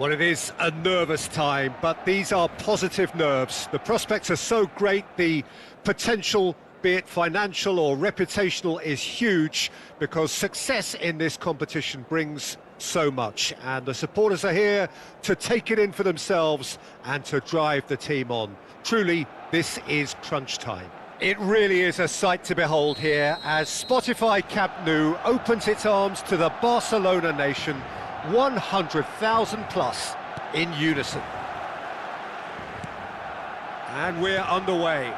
Well, it is a nervous time, but these are positive nerves. The prospects are so great, the potential, be it financial or reputational, is huge because success in this competition brings so much. And the supporters are here to take it in for themselves and to drive the team on. Truly, this is crunch time. It really is a sight to behold here as Spotify Camp Nou opens its arms to the Barcelona nation, 100,000 plus in unison. And we're underway.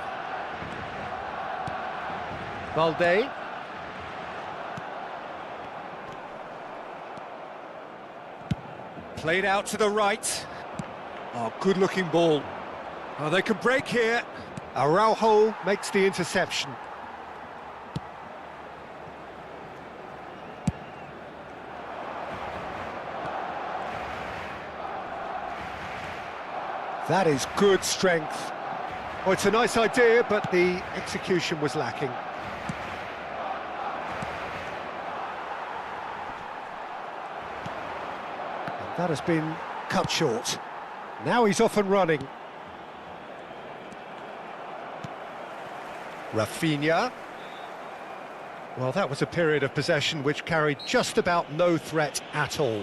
Valde. Played out to the right. Oh, good-looking ball. Oh, they can break here. Araujo makes the interception. That is good strength. Oh, it's a nice idea, but the execution was lacking. And that has been cut short. Now he's off and running. Rafinha. Well, that was a period of possession which carried just about no threat at all.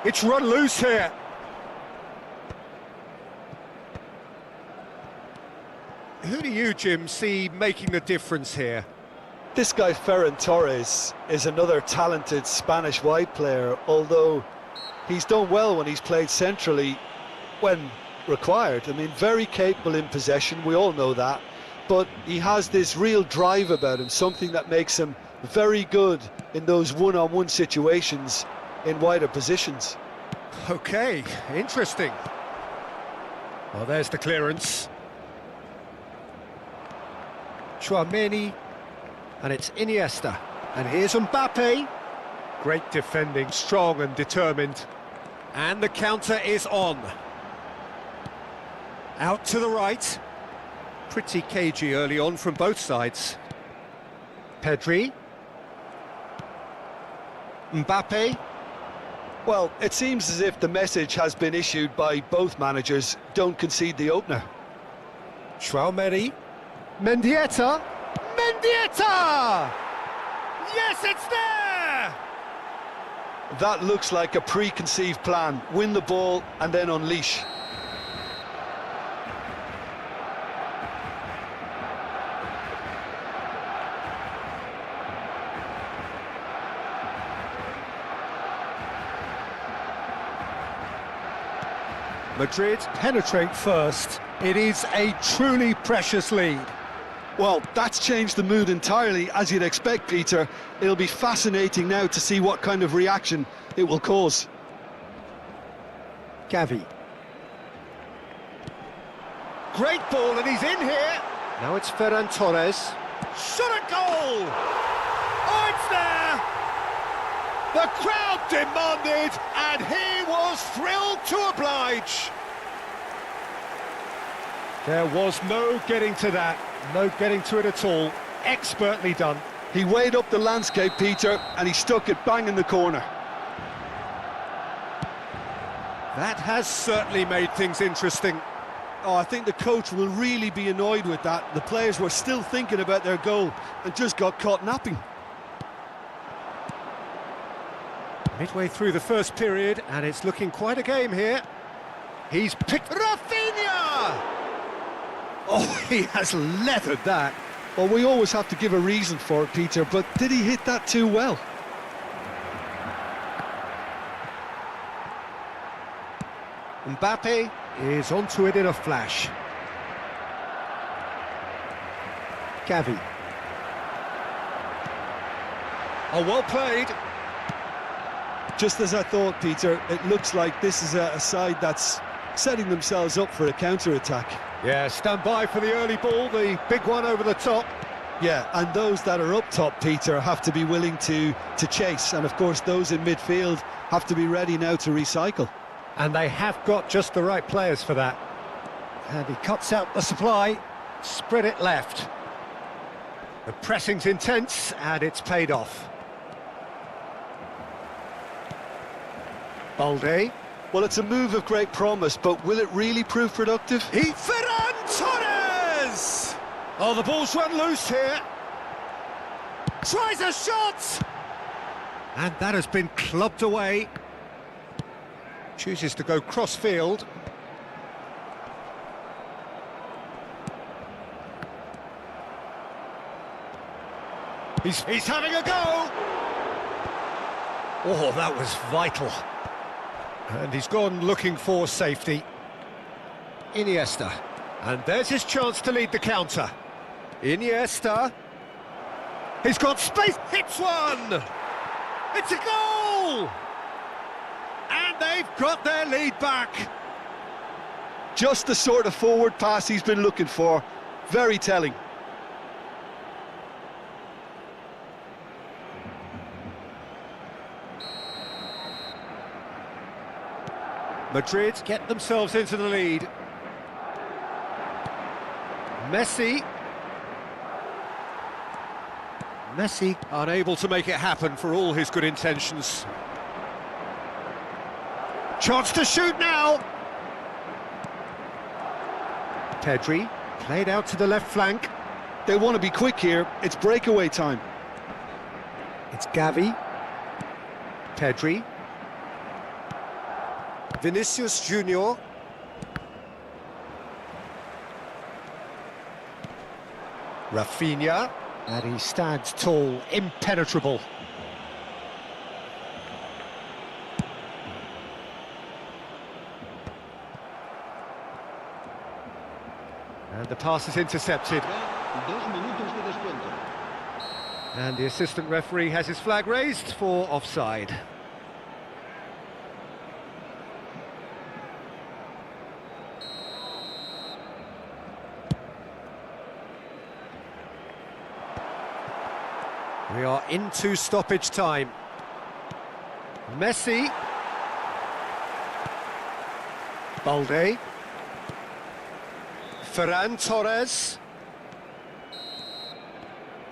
It's run loose here. Who do you, Jim, see making the difference here? This guy Ferran Torres is another talented Spanish wide player, although he's done well when he's played centrally when required. I mean, very capable in possession, we all know that, but he has this real drive about him, something that makes him very good in those one-on-one situations in wider positions. Okay, interesting. Well, there's the clearance. Chouameni, and it's Iniesta. And here's Mbappe. Great defending, strong and determined. And the counter is on. Out to the right. Pretty cagey early on from both sides. Pedri. Mbappe. Well, it seems as if the message has been issued by both managers: don't concede the opener. Chouameni. Mendieta. Mendieta! Yes, it's there! That looks like a preconceived plan. Win the ball and then unleash. Madrid penetrate first. It is a truly precious lead. Well, that's changed the mood entirely, as you'd expect, Peter. It'll be fascinating now to see what kind of reaction it will cause. Gavi. Great ball, and he's in here. Now it's Ferran Torres. Shot a goal! Oh, it's there! The crowd demanded, and he was thrilled to oblige. There was no getting to that, no getting to it at all. Expertly done. He weighed up the landscape, Peter, and he stuck it bang in the corner. That has certainly made things interesting. Oh, I think the coach will really be annoyed with that. The players were still thinking about their goal and just got caught napping. Midway through the first period, and it's looking quite a game here. He's picked Rafinha! Oh, he has leathered that. Well, we always have to give a reason for it, Peter, but did he hit that too well? Mbappe is onto it in a flash. Gavi. Oh, well played. Just as I thought, Peter, it looks like this is a side that's setting themselves up for a counter-attack. Yeah, stand by for the early ball, the big one over the top. Yeah, and those that are up top, Peter, have to be willing to chase. And, of course, those in midfield have to be ready now to recycle. And they have got just the right players for that. And he cuts out the supply, spread it left. The pressing's intense, and it's paid off. Balde. Well, it's a move of great promise, but will it really prove productive? Ferran Torres! Oh, the ball's run loose here. Tries a shot! And that has been clubbed away. Chooses to go cross-field. He's having a go! Oh, that was vital. And he's gone looking for safety. Iniesta. And there's his chance to lead the counter. Iniesta. He's got space. Hits one! It's a goal! And they've got their lead back. Just the sort of forward pass he's been looking for. Very telling. Madrid get themselves into the lead. Messi. Messi unable to make it happen for all his good intentions. Chance to shoot now. Pedri played out to the left flank. They want to be quick here. It's breakaway time. It's Gavi. Pedri. Vinicius Junior. Rafinha. And he stands tall, impenetrable. And the pass is intercepted. And the assistant referee has his flag raised for offside. We are into stoppage time. Messi. Balde. Ferran Torres.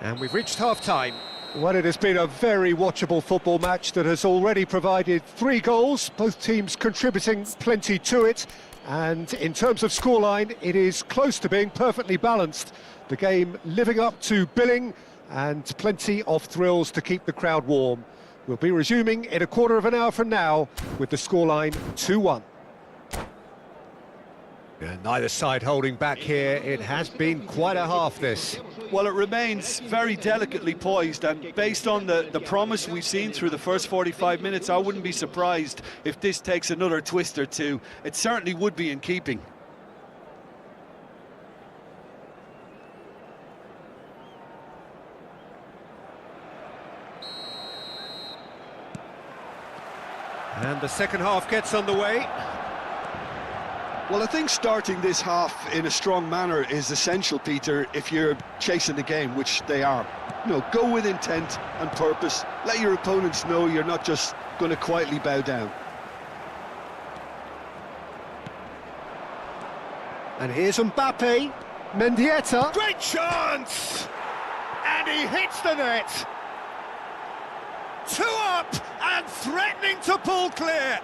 And we've reached half-time. Well, it has been a very watchable football match that has already provided 3 goals, both teams contributing plenty to it. And in terms of scoreline, it is close to being perfectly balanced. The game living up to billing, and plenty of thrills to keep the crowd warm. We'll be resuming in a quarter of an hour from now with the scoreline 2-1. Neither side holding back here. It has been quite a half, this. Well, it remains very delicately poised, and based on the promise we've seen through the first 45 minutes, I wouldn't be surprised if this takes another twist or two. It certainly would be in keeping. And the second half gets underway. Well, I think starting this half in a strong manner is essential, Peter, if you're chasing the game, which they are. You know, go with intent and purpose. Let your opponents know you're not just going to quietly bow down. And here's Mbappe. Mendieta. Great chance! And he hits the net. 2 up and threatening to pull clear.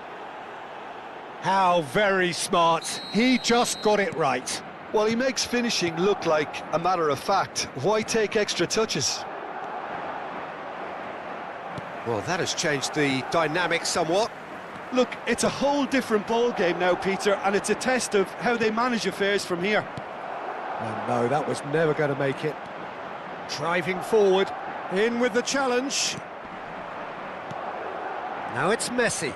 How very smart. He just got it right. Well, he makes finishing look like a matter of fact. Why take extra touches? Well, that has changed the dynamic somewhat. Look, it's a whole different ball game now, Peter, and it's a test of how they manage affairs from here. And no, that was never going to make it. Driving forward, in with the challenge. Now it's Messi.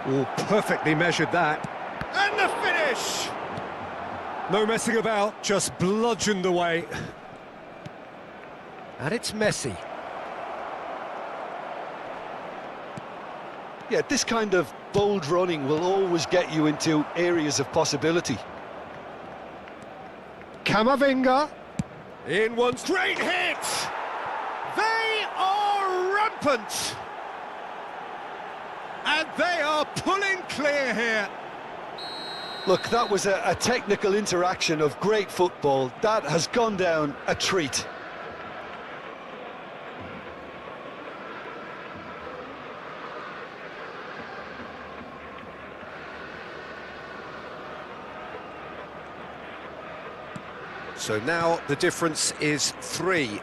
Oh, perfectly measured that. And the finish! No messing about, just bludgeoned away. And it's Messi. Yeah, this kind of bold running will always get you into areas of possibility. Camavinga. In one straight hit! They are rampant! And they are pulling clear here. Look, that was a technical interaction of great football. That has gone down a treat. So now the difference is 3.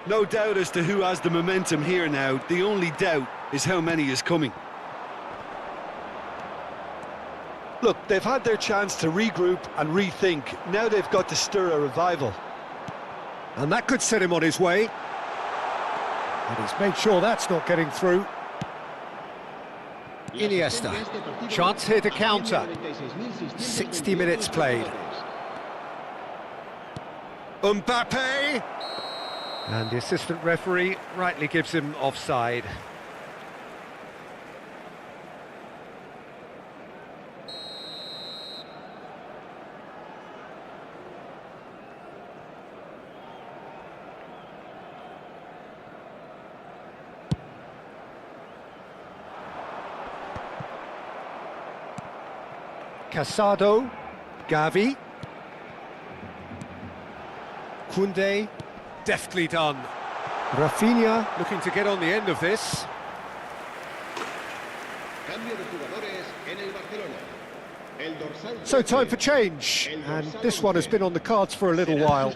No doubt as to who has the momentum here now. The only doubt is how many is coming. Look, they've had their chance to regroup and rethink. Now they've got to stir a revival. And that could set him on his way. And he's made sure that's not getting through. Iniesta. Chance here to counter. 60 minutes played. Mbappe! And the assistant referee rightly gives him offside. Casado, Gavi, Koundé, deftly done. Rafinha looking to get on the end of this. So time for change, and this one has been on the cards for a little while.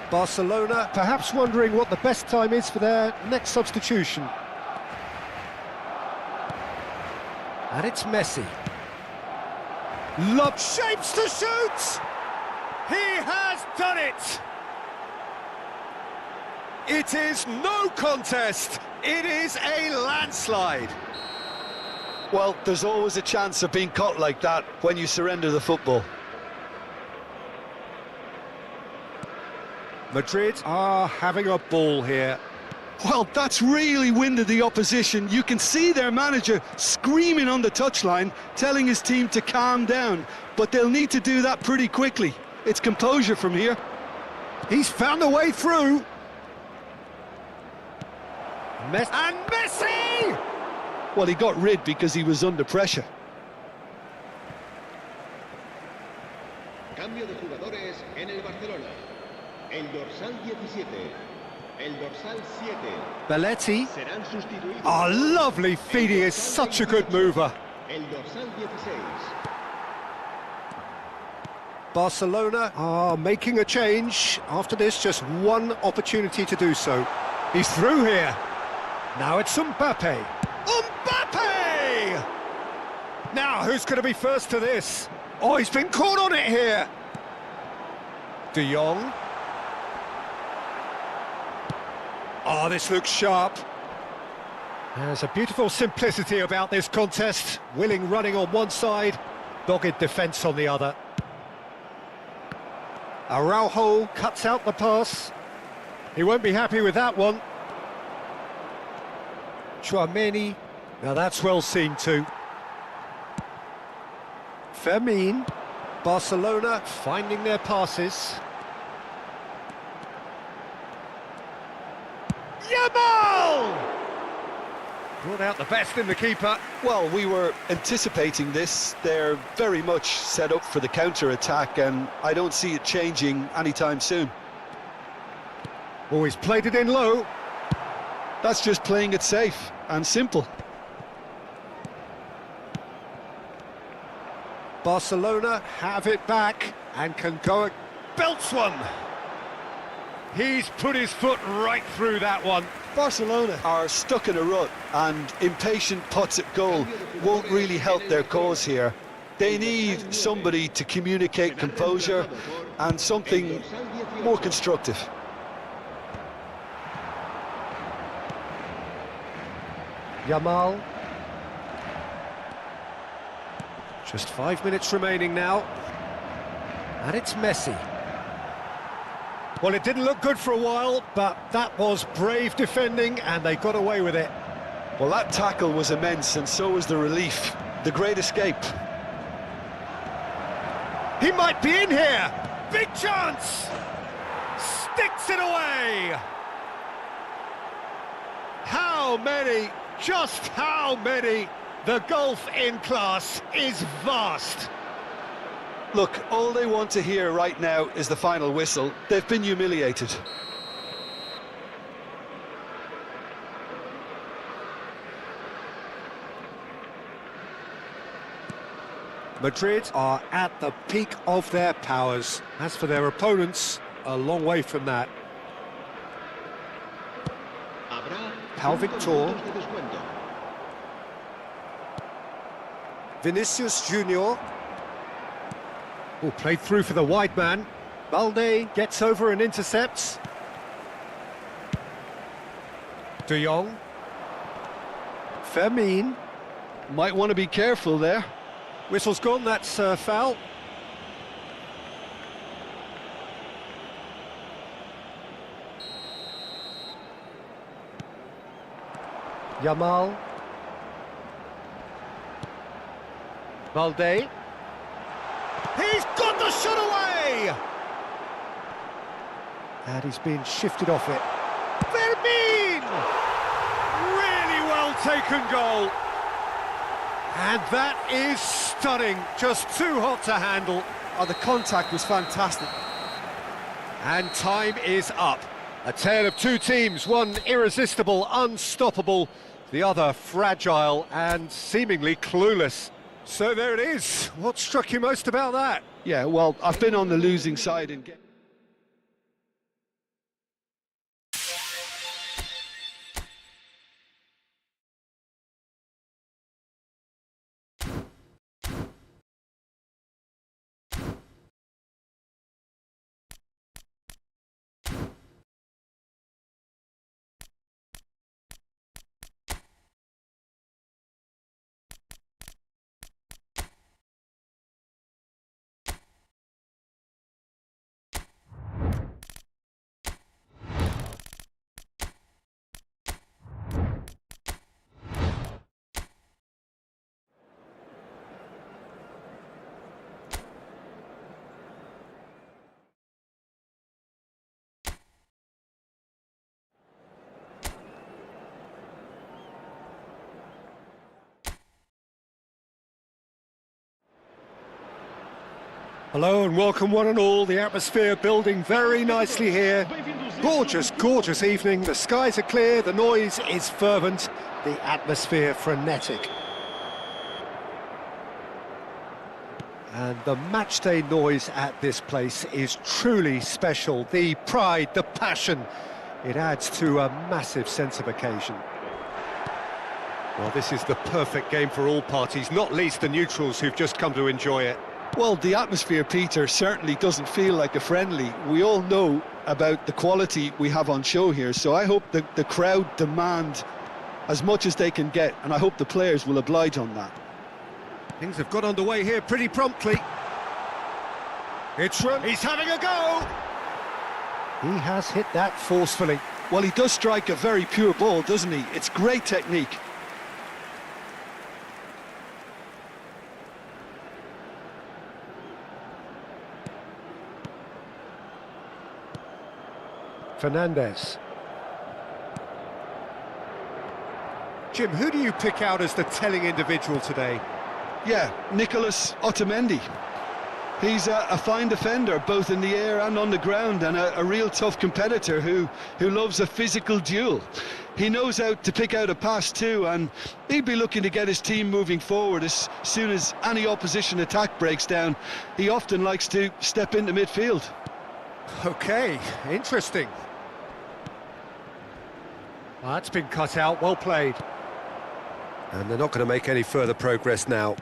Barcelona perhaps wondering what the best time is for their next substitution. And it's Messi. Lob shapes to shoot! He has done it! It is no contest, it is a landslide. Well, there's always a chance of being caught like that when you surrender the football. Madrid are having a ball here. Well, that's really winded the opposition. You can see their manager screaming on the touchline, telling his team to calm down. But they'll need to do that pretty quickly. It's composure from here. He's found a way through. And Messi! Well, he got rid because he was under pressure. Cambio de jugadores en el Barcelona. El dorsal 17. El dorsal 7. Belletti. Serán sustituidos. Oh, lovely feed. He is such a good mover. El dorsal 16. Barcelona are making a change. After this, just one opportunity to do so. He's through here. Now it's Mbappe. Mbappe! Now, who's going to be first to this? Oh, he's been caught on it here. De Jong. Oh, this looks sharp. There's a beautiful simplicity about this contest. Willing running on one side, dogged defence on the other. Araujo cuts out the pass. He won't be happy with that one. Chouameni. Now that's well seen too. Fermin. Barcelona finding their passes. Yamal! Brought out the best in the keeper. Well, we were anticipating this. They're very much set up for the counter-attack, and I don't see it changing anytime soon. Oh, he's played it in low. That's just playing it safe and simple. Barcelona have it back and can go... Belts one! He's put his foot right through that one. Barcelona are stuck in a rut, and impatient putts at goal won't really help their cause here. They need somebody to communicate composure and something more constructive. Yamal. Just 5 minutes remaining now. And it's Messi. Well, it didn't look good for a while, but that was brave defending, and they got away with it. Well, that tackle was immense, and so was the relief. The great escape. He might be in here! Big chance! Sticks it away! how many? Just how many? The gulf in class is vast. Look, all they want to hear right now is the final whistle. They've been humiliated. Madrid are at the peak of their powers. As for their opponents, a long way from that. Pau Victor. Vinicius Junior. Oh, played through for the wide man. Balde gets over and intercepts. De Jong. Fermin. Might want to be careful there. Whistle's gone, that's foul. Yamal. Balde. He's got the shot away! And he's been shifted off it. Fermin! Really well taken goal. And that is stunning, just too hot to handle. Oh, the contact was fantastic. And time is up. A tale of two teams, one irresistible, unstoppable, the other fragile and seemingly clueless. So there it is. What struck you most about that? Yeah, well, I've been on the losing side in Hello and welcome one and all. The atmosphere building very nicely here. Gorgeous, gorgeous evening. The skies are clear, the noise is fervent, the atmosphere frenetic. And the matchday noise at this place is truly special. The pride, the passion, it adds to a massive sense of occasion. Well, this is the perfect game for all parties, not least the neutrals who've just come to enjoy it. Well, the atmosphere, Peter, certainly doesn't feel like a friendly. We all know about the quality we have on show here, so I hope the crowd demand as much as they can get, and I hope the players will oblige on that. Things have got underway here pretty promptly. He's having a go! He has hit that forcefully. Well, he does strike a very pure ball, doesn't he? It's great technique. Fernandez. Jim, who do you pick out as the telling individual today? Yeah, Nicolas Otamendi. He's a fine defender, both in the air and on the ground, and a real tough competitor who loves a physical duel. He knows how to pick out a pass too, and he'd be looking to get his team moving forward as soon as any opposition attack breaks down. He often likes to step into midfield. Okay, interesting. Well, that's been cut out, well played. And they're not going to make any further progress now.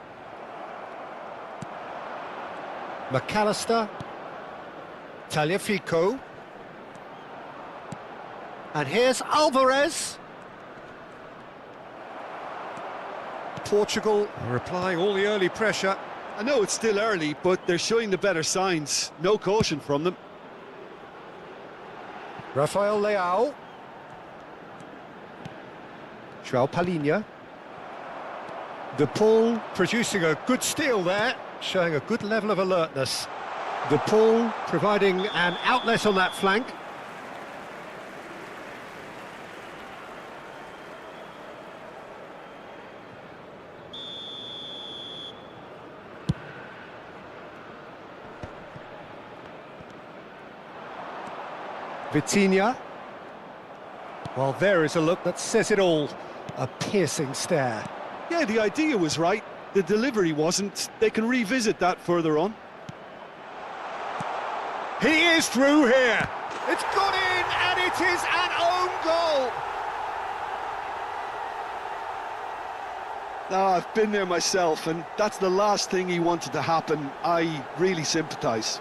McAllister. Tagliafico. And here's Alvarez. Portugal are applying all the early pressure. I know it's still early, but they're showing the better signs. No caution from them. Rafael Leao. João Palhinha. De Paul producing a good steal there, showing a good level of alertness. De Paul providing an outlet on that flank. Vitinha. Well, there is a look that says it all. A piercing stare. Yeah, the idea was right. The delivery wasn't. They can revisit that further on. He is through here. It's gone in, and it is an own goal. I've been there myself, and that's the last thing he wanted to happen. I really sympathise.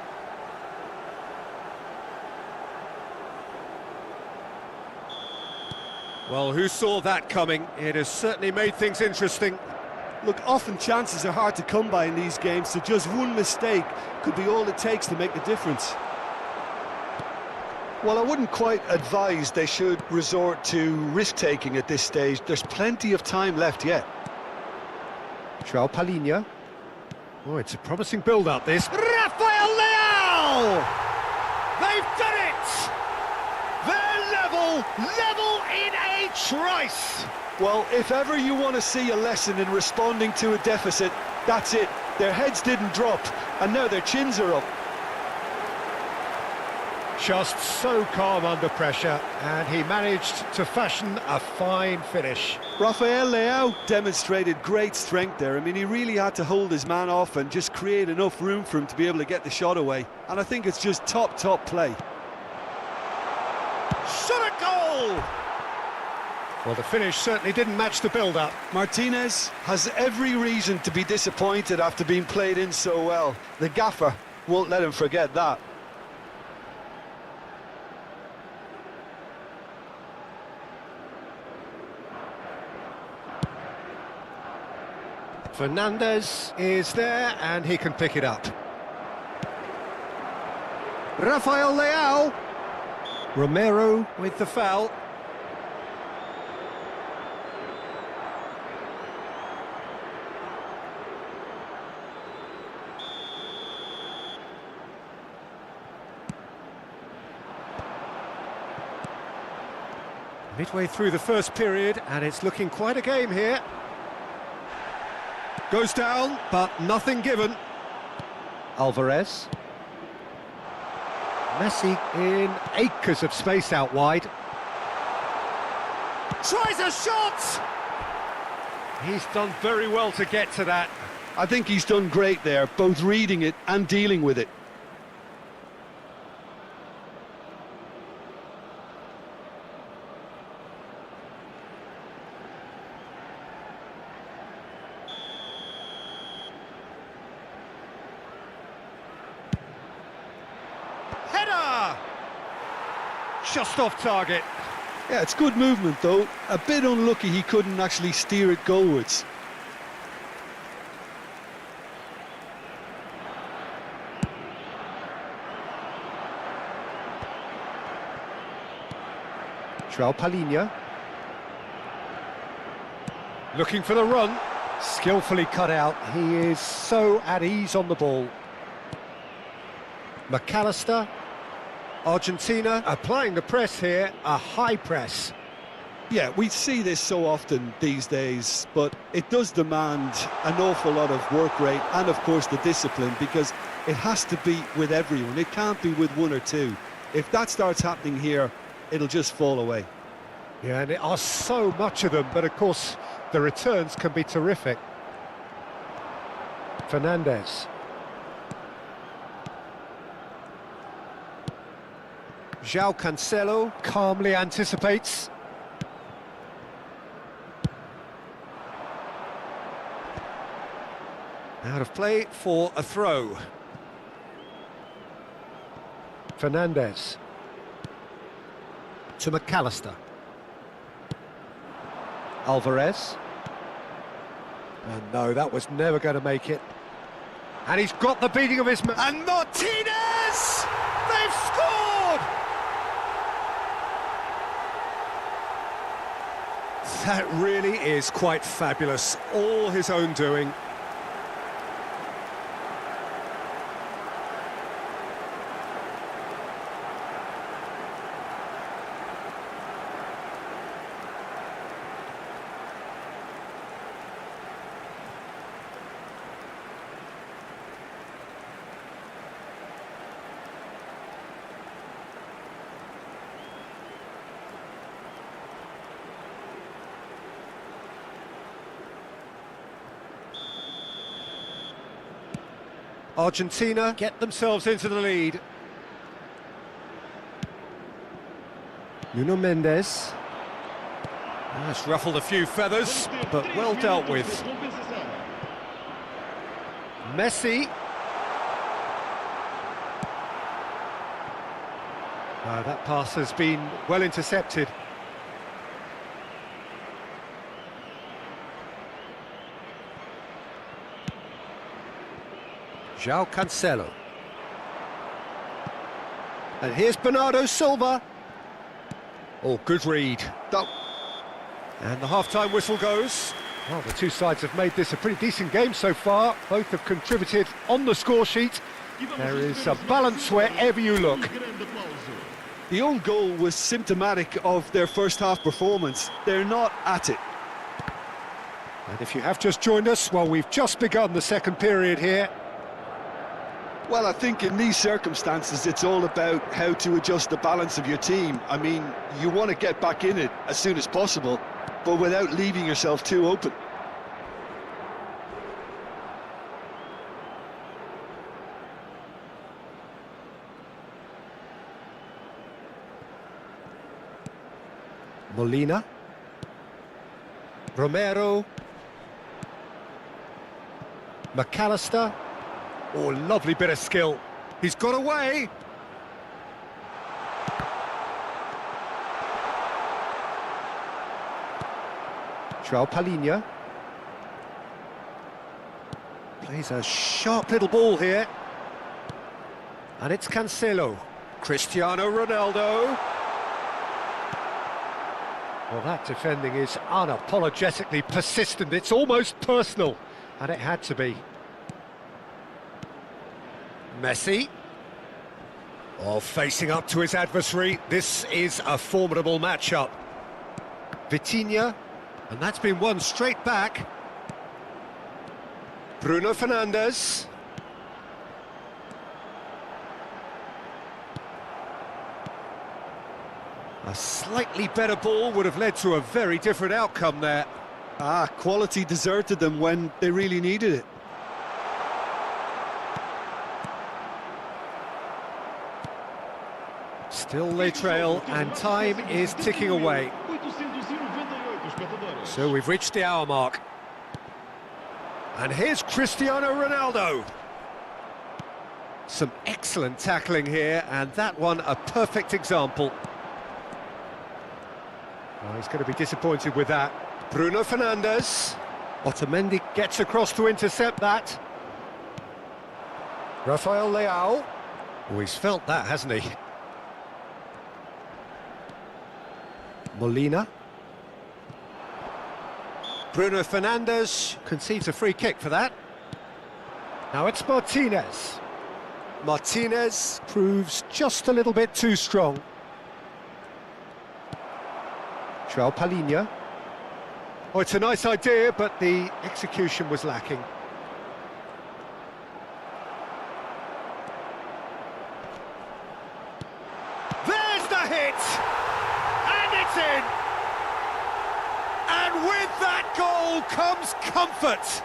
Well, who saw that coming? It has certainly made things interesting. Look, often chances are hard to come by in these games, so just one mistake could be all it takes to make the difference. Well, I wouldn't quite advise they should resort to risk-taking at this stage. There's plenty of time left yet. João Palhinha. Oh, it's a promising build-up, this. Rafael Leão! They've done it! They're level in a trice! Well, if ever you want to see a lesson in responding to a deficit, that's it. Their heads didn't drop, and now their chins are up. Just so calm under pressure, and he managed to fashion a fine finish. Rafael Leão demonstrated great strength there. I mean, he really had to hold his man off and just create enough room for him to be able to get the shot away. And I think it's just top play. Shot a goal! Well, the finish certainly didn't match the build-up. Martinez has every reason to be disappointed after being played in so well. The gaffer won't let him forget that. Fernandez is there, and he can pick it up. Rafael Leão. Romero with the foul. Midway through the first period, and it's looking quite a game here. Goes down, but nothing given. Alvarez. Messi in acres of space out wide. Tries a shot! He's done very well to get to that. I think he's done great there, both reading it and dealing with it. Header! Just off target. Yeah, it's good movement though. A bit unlucky he couldn't actually steer it goalwards. João Palhinha. Looking for the run. Skillfully cut out. He is so at ease on the ball. McAllister. Argentina applying the press here, a high press. Yeah, we see this so often these days, but it does demand an awful lot of work rate and, of course, the discipline, because it has to be with everyone. It can't be with one or two. If that starts happening here, it'll just fall away. Yeah, and there are so much of them, but of course, the returns can be terrific. Fernandez. João Cancelo calmly anticipates. Out of play for a throw. Fernandez. To McAllister. Alvarez. And no, that was never going to make it. And he's got the beating of his man. And Martinez! They've scored! That really is quite fabulous. All his own doing. Argentina get themselves into the lead. Nuno Mendes. That's ruffled a few feathers, but well dealt with. Messi. That pass has been well intercepted. João Cancelo. And here's Bernardo Silva. Oh, good read. And the half-time whistle goes. Well, the two sides have made this a pretty decent game so far. Both have contributed on the score sheet. There is a balance wherever you look. The own goal was symptomatic of their first half performance. They're not at it. And if you have just joined us, well, we've just begun the second period here. Well, I think in these circumstances, it's all about how to adjust the balance of your team. I mean, you want to get back in it as soon as possible, but without leaving yourself too open. Molina. Romero. McAllister. Oh, lovely bit of skill. He's got away. João Palhinha. Plays a sharp little ball here. And it's Cancelo. Cristiano Ronaldo. Well, that defending is unapologetically persistent. It's almost personal. And it had to be. Messi. Oh, facing up to his adversary. This is a formidable matchup. Vitinha. And that's been won straight back. Bruno Fernandes. A slightly better ball would have led to a very different outcome there. Quality deserted them when they really needed it. Still they trail, and time is ticking away. So we've reached the hour mark. And here's Cristiano Ronaldo. Some excellent tackling here, and that one a perfect example. Oh, he's going to be disappointed with that. Bruno Fernandes. Otamendi gets across to intercept that. Rafael Leao. Oh, he's felt that, hasn't he? Molina. Bruno Fernandes concedes a free kick for that. Now it's Martinez. Martinez proves just a little bit too strong. João Palhinha. Oh, it's a nice idea, but the execution was lacking. There's the hit! And it's in! And with that goal comes comfort!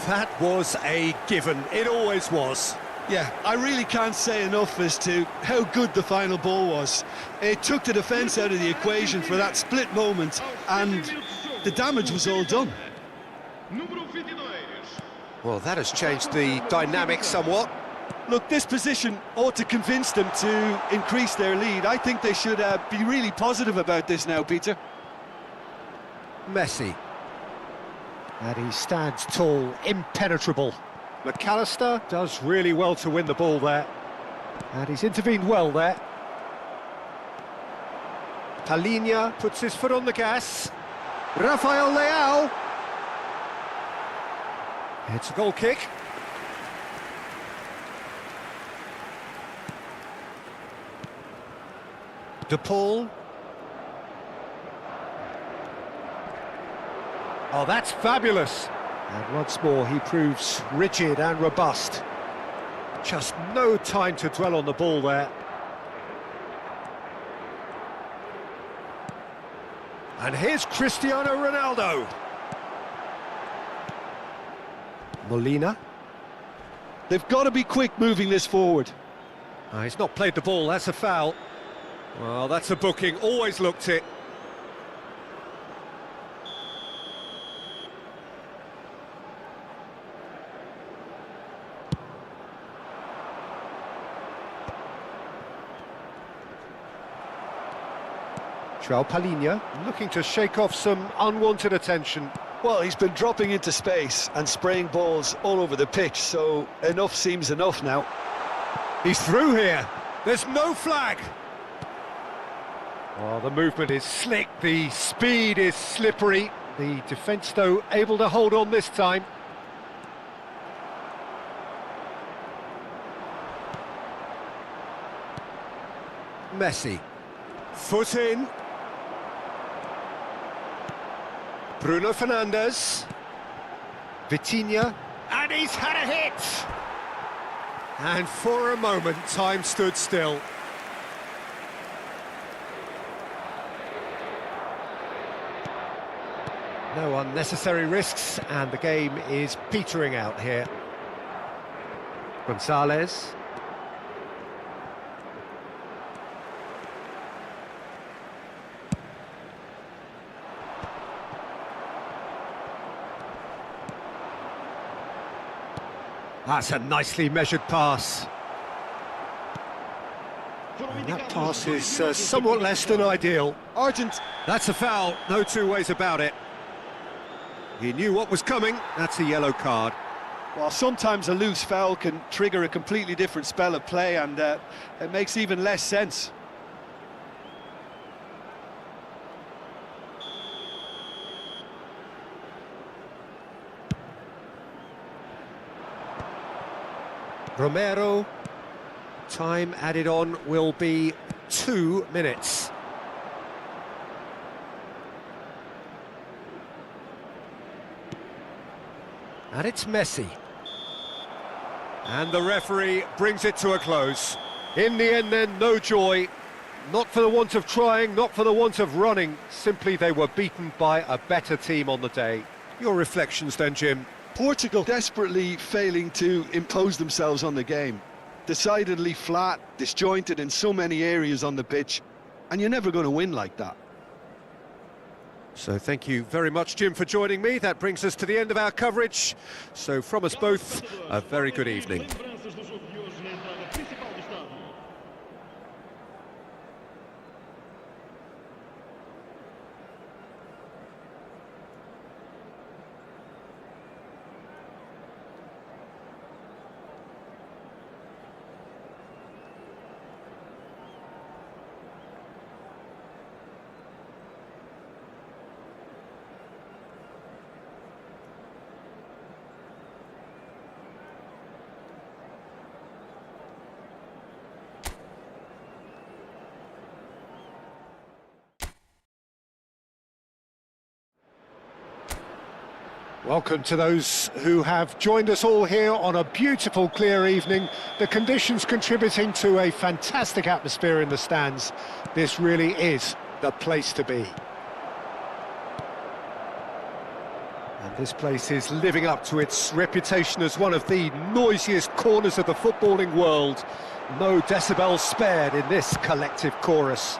That was a given, it always was. Yeah, I really can't say enough as to how good the final ball was. It took the defence out of the equation for that split moment, and the damage was all done. Well, that has changed the dynamic somewhat. Look, this position ought to convince them to increase their lead. I think they should be really positive about this now, Peter. Messi. And he stands tall, impenetrable. McAllister does really well to win the ball there. And he's intervened well there. Palhinha puts his foot on the gas. Rafael Leao. It's a goal kick. De Paul. Oh, that's fabulous. And once more, he proves rigid and robust. Just no time to dwell on the ball there. And here's Cristiano Ronaldo. Molina. They've got to be quick moving this forward. He's not played the ball, that's a foul. Well, that's a booking, always looked it. João Palhinha looking to shake off some unwanted attention. Well, he's been dropping into space and spraying balls all over the pitch, so enough seems enough now. He's through here. There's no flag. Oh, the movement is slick, the speed is slippery. The defence, though, able to hold on this time. Messi. Foot in. Bruno Fernandes. Vitinha. And he's had a hit! And for a moment, time stood still. No unnecessary risks, and the game is petering out here. Gonzalez. That's a nicely measured pass. And that pass is somewhat less than ideal. That's a foul, no two ways about it. He knew what was coming, that's a yellow card. Well, sometimes a loose foul can trigger a completely different spell of play, and it makes even less sense. Romero, time added on will be 2 minutes. And it's Messi. And the referee brings it to a close. In the end then, no joy. Not for the want of trying, not for the want of running. Simply they were beaten by a better team on the day. Your reflections then, Jim? Portugal desperately failing to impose themselves on the game. Decidedly flat, disjointed in so many areas on the pitch, and you're never going to win like that. So thank you very much, Jim, for joining me. That brings us to the end of our coverage. So from us both, a very good evening. Welcome to those who have joined us all here on a beautiful, clear evening. The conditions contributing to a fantastic atmosphere in the stands. This really is the place to be. And this place is living up to its reputation as one of the noisiest corners of the footballing world. No decibels spared in this collective chorus.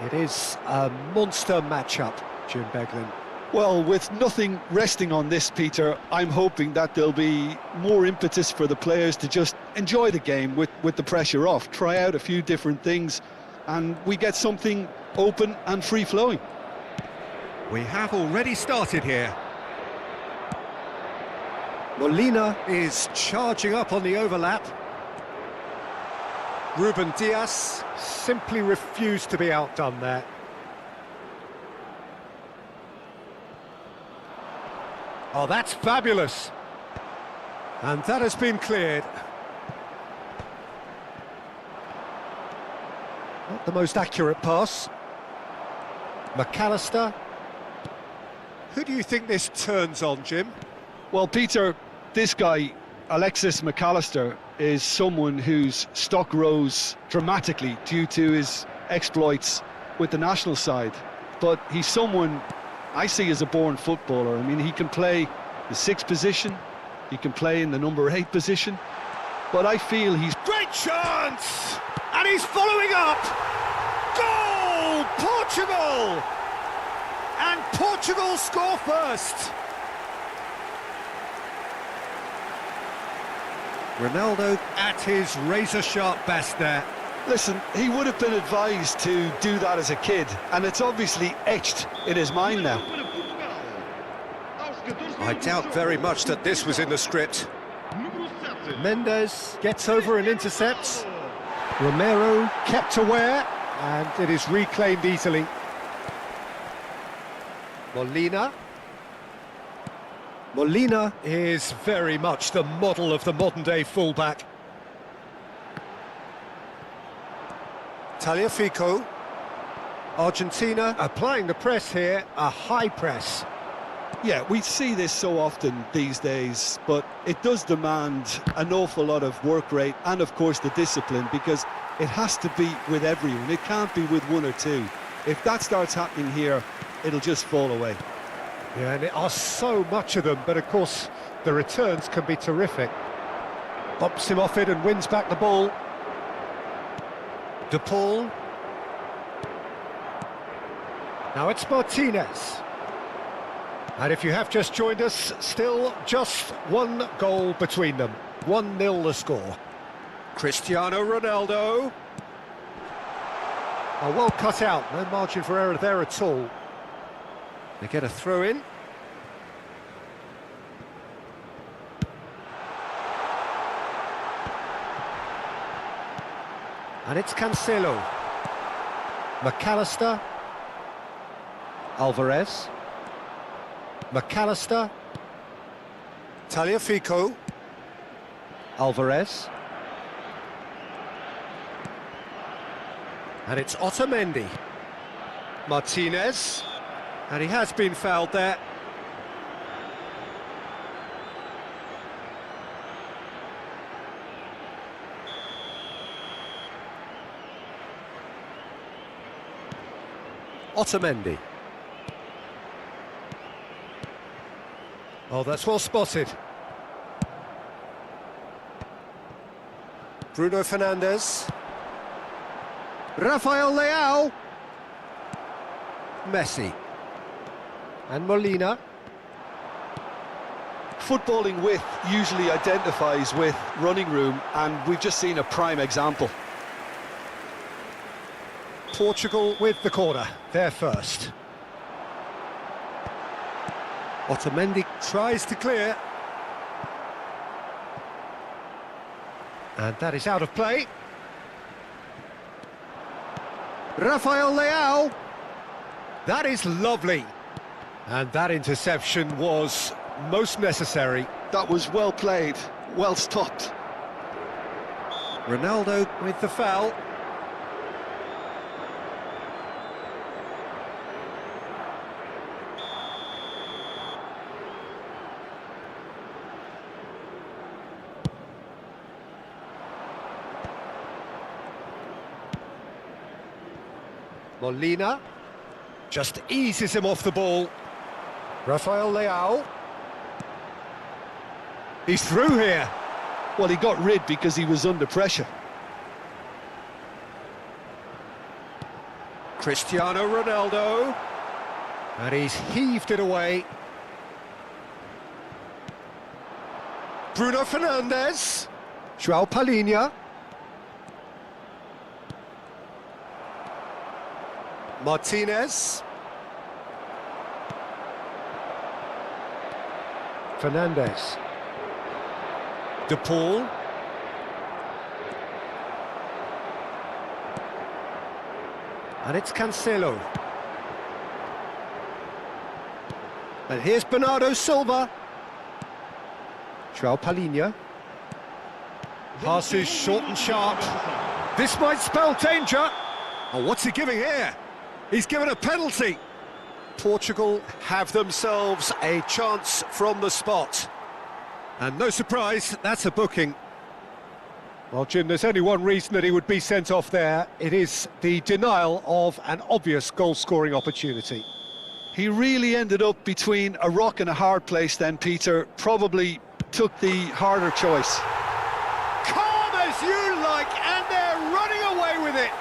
It is a monster matchup, Jim Beglin. Well, with nothing resting on this, Peter, I'm hoping that there'll be more impetus for the players to just enjoy the game with the pressure off, try out a few different things, and we get something open and free-flowing. We have already started here. Molina is charging up on the overlap. Ruben Dias simply refused to be outdone there. Oh, that's fabulous. And that has been cleared. Not the most accurate pass. McAllister. Who do you think this turns on, Jim? Well, Peter, this guy, Alexis McAllister, is someone whose stock rose dramatically due to his exploits with the national side. But he's someone I see as a born footballer. I mean, he can play the 6th position. He can play in the number 8 position. But I feel he's... Great chance! And he's following up! Goal! Portugal! And Portugal score first! Ronaldo at his razor-sharp best there. Listen, he would have been advised to do that as a kid, and it's obviously etched in his mind now. I doubt very much that this was in the script. Mendes gets over and intercepts. Romero kept aware, and it is reclaimed easily. Molina. Molina is very much the model of the modern-day fullback. Tagliafico. Argentina applying the press here, a high press. Yeah, we see this so often these days, but it does demand an awful lot of work rate and, of course, the discipline, because it has to be with everyone. It can't be with one or two. If that starts happening here, it'll just fall away. Yeah, and there are so much of them, but of course the returns can be terrific. Bumps him off it and wins back the ball. De Paul. Now it's Martinez. And if you have just joined us, still just one goal between them. 1-0 the score. Cristiano Ronaldo. Oh, well cut out, no margin for error there at all. They get a throw in. And it's Cancelo. McAllister. Alvarez. McAllister. Tagliafico. Alvarez. And it's Otamendi. Martinez. And he has been fouled there. Otamendi. Oh, that's well spotted. Bruno Fernandes. Rafael Leao. Messi. And Molina. Footballing width usually identifies with running room, and we've just seen a prime example. Portugal with the corner, they're first. Otamendi tries to clear. And that is out of play. Rafael Leao. That is lovely. And that interception was most necessary. That was well played, well stopped. Ronaldo with the foul. Molina just eases him off the ball. Rafael Leao. He's through here. Well, he got rid because he was under pressure. Cristiano Ronaldo. And he's heaved it away. Bruno Fernandes. João Palhinha. Martinez. Fernandes. De Paul. And it's Cancelo. And here's Bernardo Silva. João Palhinha. Passes short and sharp. This might spell danger. Oh, what's he giving here? He's given a penalty. Portugal have themselves a chance from the spot. And no surprise, that's a booking. Well, Jim, there's only one reason that he would be sent off there. It is the denial of an obvious goal-scoring opportunity. He really ended up between a rock and a hard place then, Peter. Probably took the harder choice. Calm as you like, and they're running away with it.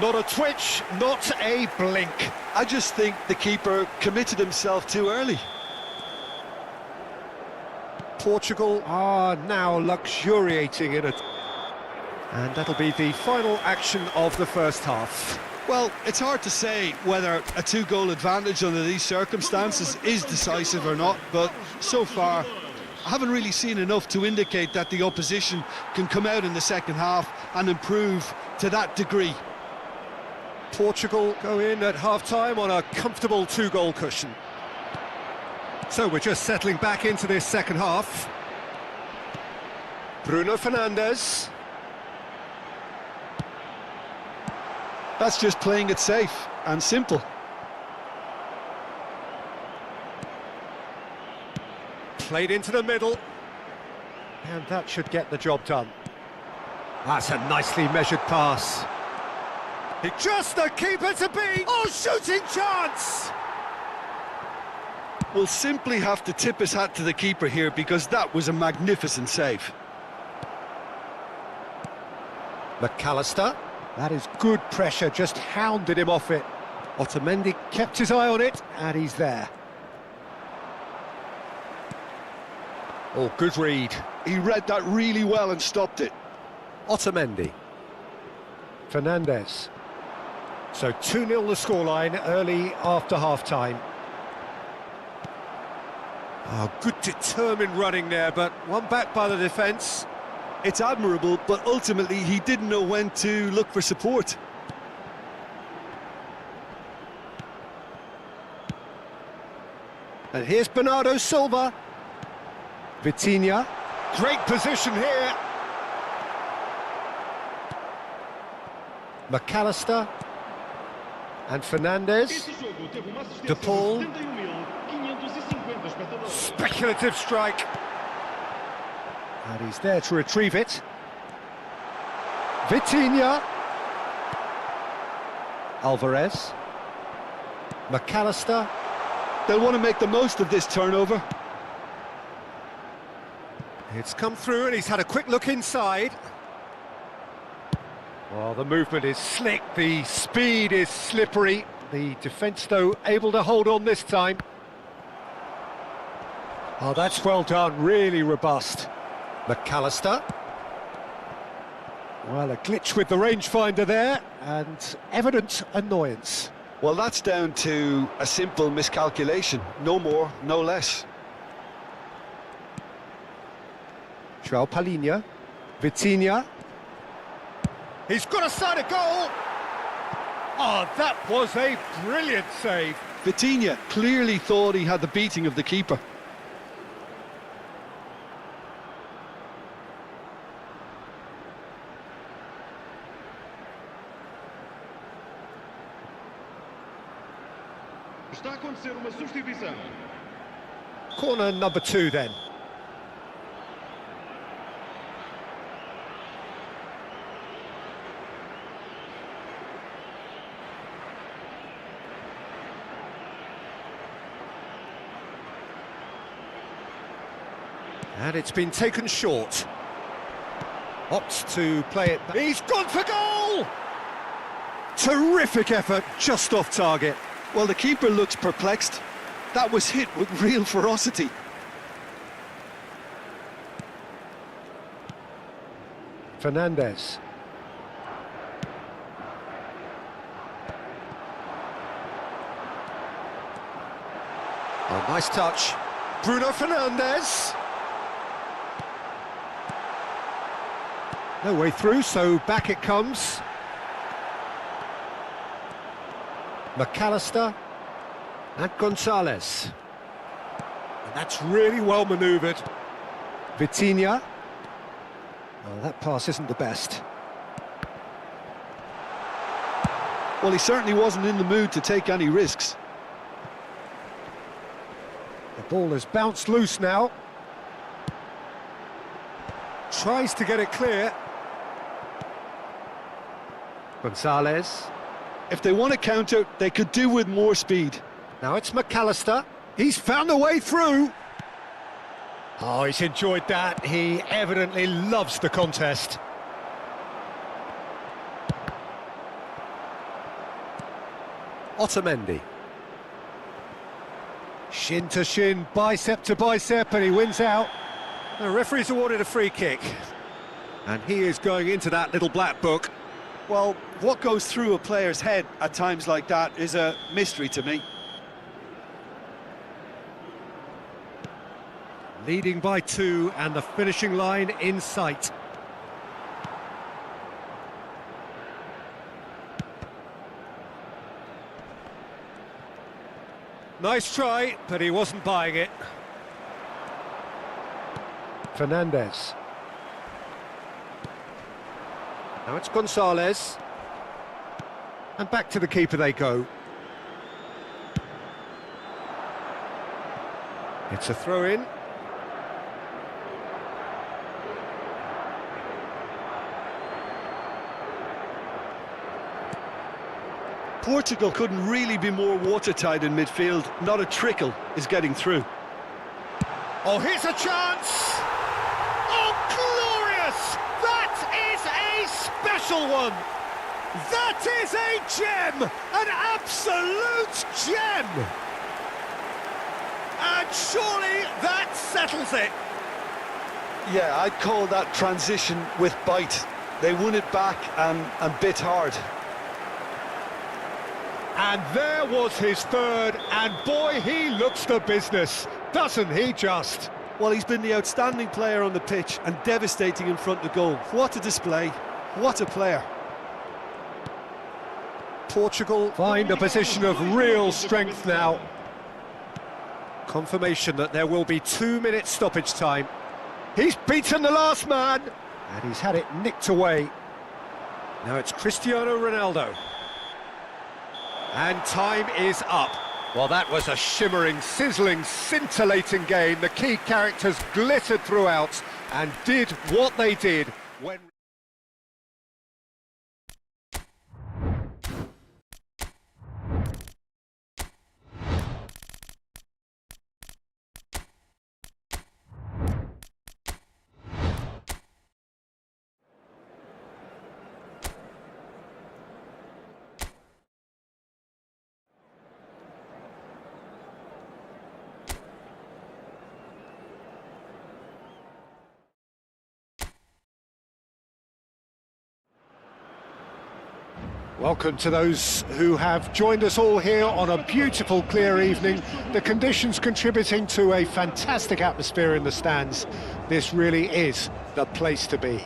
Not a twitch, not a blink. I just think the keeper committed himself too early. Portugal are now luxuriating in it. And that'll be the final action of the first half. Well, it's hard to say whether a two-goal advantage under these circumstances is decisive or not, but so far I haven't really seen enough to indicate that the opposition can come out in the second half and improve to that degree. Portugal go in at half-time on a comfortable two-goal cushion. So we're just settling back into this second half. Bruno Fernandes. That's just playing it safe and simple. Played into the middle. And that should get the job done. That's a nicely measured pass. Just the keeper to beat. Oh, shooting chance! We'll simply have to tip his hat to the keeper here because that was a magnificent save. McAllister. That is good pressure, just hounded him off it. Otamendi kept his eye on it, and he's there. Oh, good read. He read that really well and stopped it. Otamendi. Fernandes. So 2-0 the scoreline early after half-time. Oh, good determined running there, but one back by the defence. It's admirable, but ultimately he didn't know when to look for support. And here's Bernardo Silva. Vitinha. Great position here. McAllister. And Fernandes. De Paul. Speculative strike. And he's there to retrieve it. Vitinha. Alvarez. McAllister. They'll want to make the most of this turnover. It's come through and he's had a quick look inside. Well, the movement is slick, the speed is slippery. The defence, though, able to hold on this time. Oh, that's well done, really robust. McAllister. Well, a glitch with the rangefinder there, and evident annoyance. Well, that's down to a simple miscalculation. No more, no less. João Palhinha. Vitinha. He's got a side of goal! Oh, that was a brilliant save. Vitinha clearly thought he had the beating of the keeper. Está a acontecer uma substituição. Corner number 2 then. And it's been taken short. Opts to play it back. He's gone for goal! Terrific effort, just off target. Well, the keeper looks perplexed. That was hit with real ferocity. Fernandes. Oh, nice touch. Bruno Fernandes. No way through, so back it comes. McAllister and Gonzalez. And that's really well manoeuvred. Vitinha. Well, that pass isn't the best. Well, he certainly wasn't in the mood to take any risks. The ball has bounced loose now. Tries to get it clear. Gonzalez. If they want to counter, they could do with more speed. Now it's McAllister. He's found a way through. Oh, he's enjoyed that. He evidently loves the contest. Otamendi. Shin to shin, bicep to bicep, and he wins out. The referee's awarded a free kick. And he is going into that little black book. Well, what goes through a player's head at times like that is a mystery to me. Leading by 2 and the finishing line in sight. Nice try, but he wasn't buying it. Fernandez. Now it's Gonzalez. And back to the keeper they go. It's a throw-in. Portugal couldn't really be more watertight in midfield. Not a trickle is getting through. Oh, here's a chance! Oh, glorious! That is a special one! That is a gem! An absolute gem! And surely that settles it. Yeah, I'd call that transition with bite. They won it back and bit hard. And there was his third, and boy, he looks the business, doesn't he just? Well, he's been the outstanding player on the pitch and devastating in front of goal. What a display, what a player. Portugal find a position of real strength now. Confirmation that there will be 2 minutes stoppage time. He's beaten the last man, and he's had it nicked away. Now it's Cristiano Ronaldo. And time is up. Well, that was a shimmering, sizzling, scintillating game. The key characters glittered throughout and did what they did when... Welcome to those who have joined us all here on a beautiful, clear evening. The conditions contributing to a fantastic atmosphere in the stands. This really is the place to be.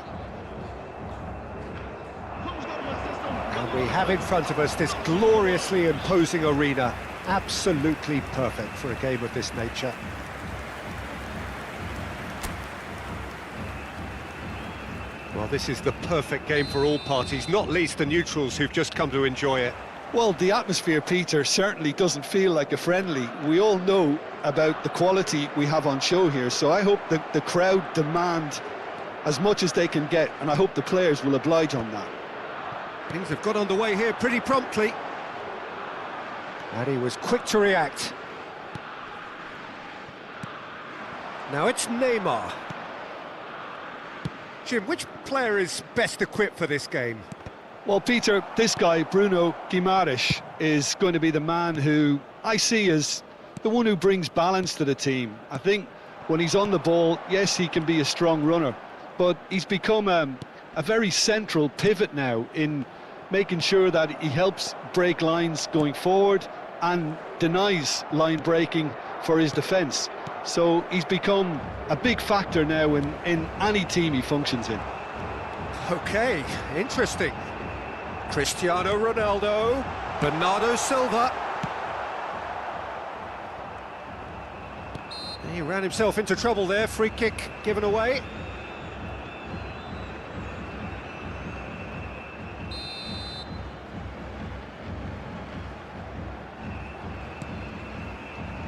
And we have in front of us this gloriously imposing arena. Absolutely perfect for a game of this nature. Well, this is the perfect game for all parties, not least the neutrals who've just come to enjoy it. Well, the atmosphere, Peter, certainly doesn't feel like a friendly. We all know about the quality we have on show here, so I hope that the crowd demand as much as they can get, and I hope the players will oblige on that. Things have got underway here pretty promptly. And he was quick to react. Now it's Neymar. Jim, which player is best equipped for this game? Well, Peter, this guy, Bruno Guimaraes, is going to be the man who I see as the one who brings balance to the team. I think when he's on the ball, yes, he can be a strong runner, but he's become a very central pivot now in making sure that he helps break lines going forward and denies line breaking for his defence. So he's become a big factor now in any team he functions in. Okay, interesting. Cristiano Ronaldo, Bernardo Silva. He ran himself into trouble there, free kick given away.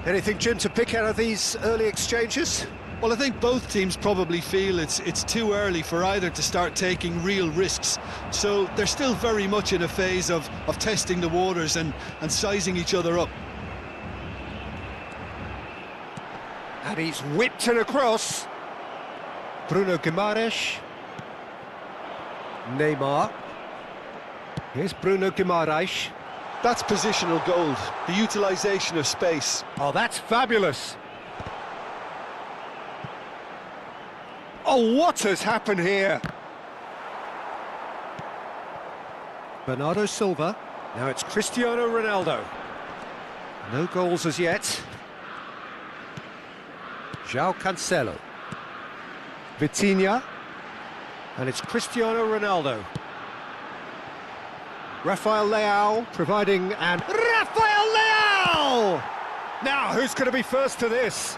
Anything, Jim, to pick out of these early exchanges? Well, I think both teams probably feel it's too early for either to start taking real risks. So they're still very much in a phase of testing the waters and sizing each other up. And he's whipped it across. Bruno Guimaraes. Neymar. Here's Bruno Guimaraes. That's positional gold, the utilisation of space. Oh, that's fabulous. Oh, what has happened here? Bernardo Silva. Now it's Cristiano Ronaldo. No goals as yet. João Cancelo. Vitinha. And it's Cristiano Ronaldo. Rafael Leao providing, and Rafael Leao! Now, who's going to be first to this?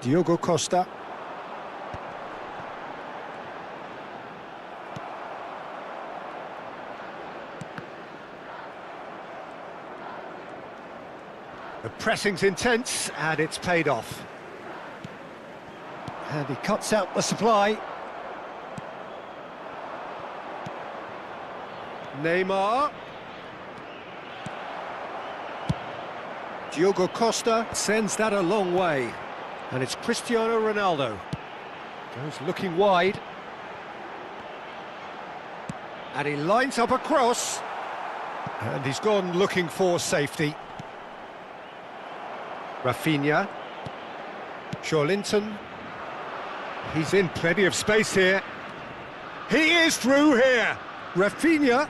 Diogo Costa. The pressing's intense, and it's paid off. And he cuts out the supply. Neymar. Diogo Costa sends that a long way. And it's Cristiano Ronaldo. Goes looking wide. And he lines up a cross. And he's gone looking for safety. Rafinha. Linton. He's in plenty of space here. He is through here. Rafinha.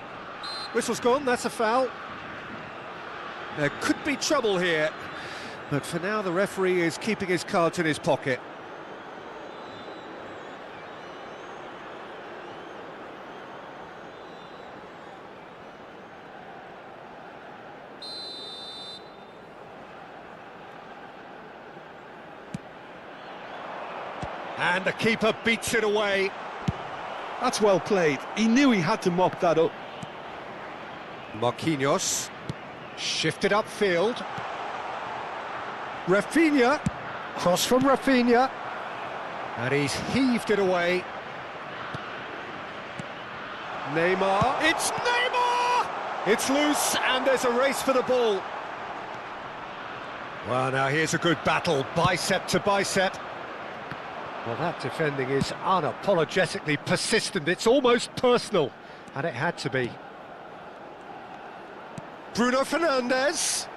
Whistle's gone, that's a foul. There could be trouble here. But for now, the referee is keeping his cards in his pocket. And the keeper beats it away. That's well played. He knew he had to mop that up. Marquinhos. Shifted upfield. Rafinha. Cross from Rafinha. And he's heaved it away. Neymar. It's Neymar! It's loose, and there's a race for the ball. Well, now here's a good battle, bicep to bicep. Well, that defending is unapologetically persistent. It's almost personal, and it had to be. Bruno Fernandes.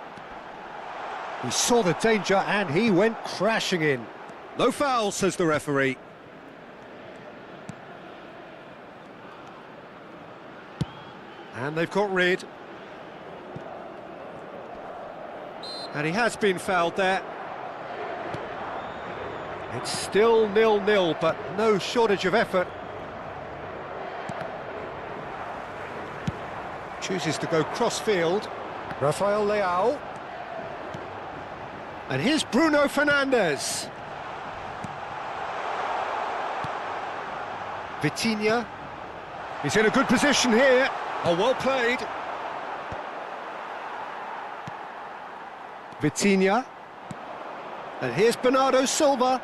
He saw the danger, and he went crashing in. No foul, says the referee. And they've got rid. And he has been fouled there. It's still 0-0, but no shortage of effort. Chooses to go cross-field. Rafael Leao. And here's Bruno Fernandes. Vitinha. He's in a good position here. Oh, well played. Vitinha. And here's Bernardo Silva.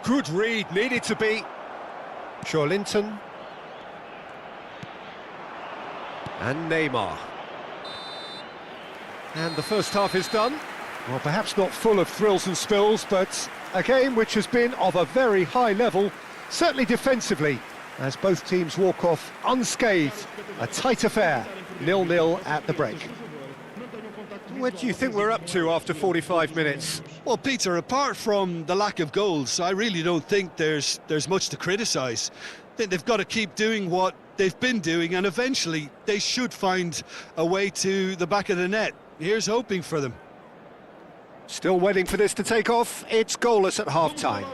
Good read, needed to be. Linton. And Neymar. And the first half is done. Well, perhaps not full of thrills and spills, but a game which has been of a very high level, certainly defensively, as both teams walk off unscathed. A tight affair, 0-0 at the break. What do you think we're up to after 45 minutes? Well, Peter, apart from the lack of goals, I really don't think there's much to criticise. They've got to keep doing what they've been doing, and eventually they should find a way to the back of the net. Here's hoping for them. Still waiting for this to take off. It's goalless at half-time.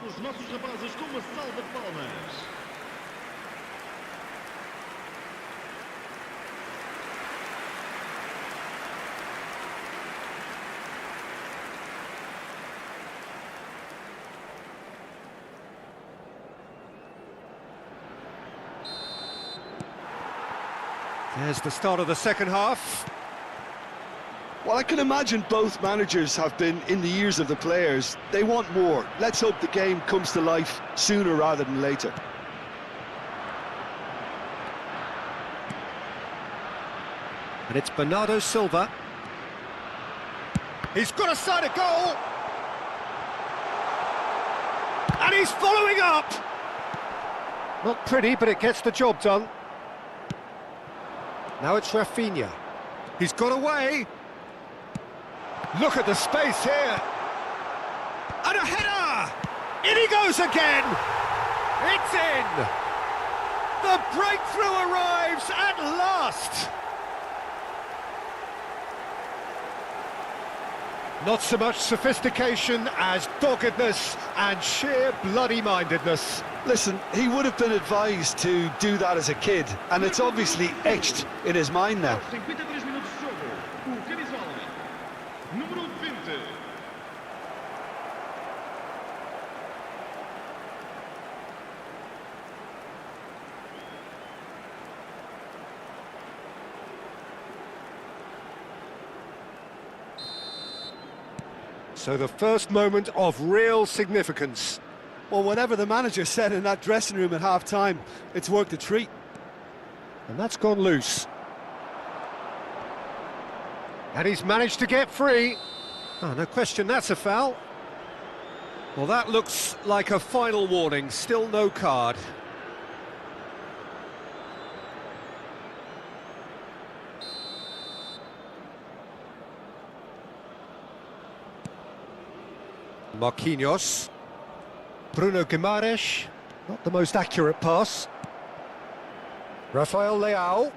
There's the start of the second half. Well, I can imagine both managers have been in the ears of the players. They want more. Let's hope the game comes to life sooner rather than later. And it's Bernardo Silva. He's got a side of goal. And he's following up. Not pretty, but it gets the job done. Now it's Rafinha. He's got away. Look at the space here. And a header! In he goes again! It's in! The breakthrough arrives at last! Not so much sophistication as doggedness and sheer bloody-mindedness. Listen, he would have been advised to do that as a kid, and it's obviously etched in his mind now. 53 minutos de jogo, o camisola número 20. So the first moment of real significance. Well, whatever the manager said in that dressing room at half-time, it's worked a treat. And that's gone loose. And he's managed to get free. Oh, no question, that's a foul. Well, that looks like a final warning. Still no card. Marquinhos. Bruno Guimaraes. Not the most accurate pass. Rafael Leao.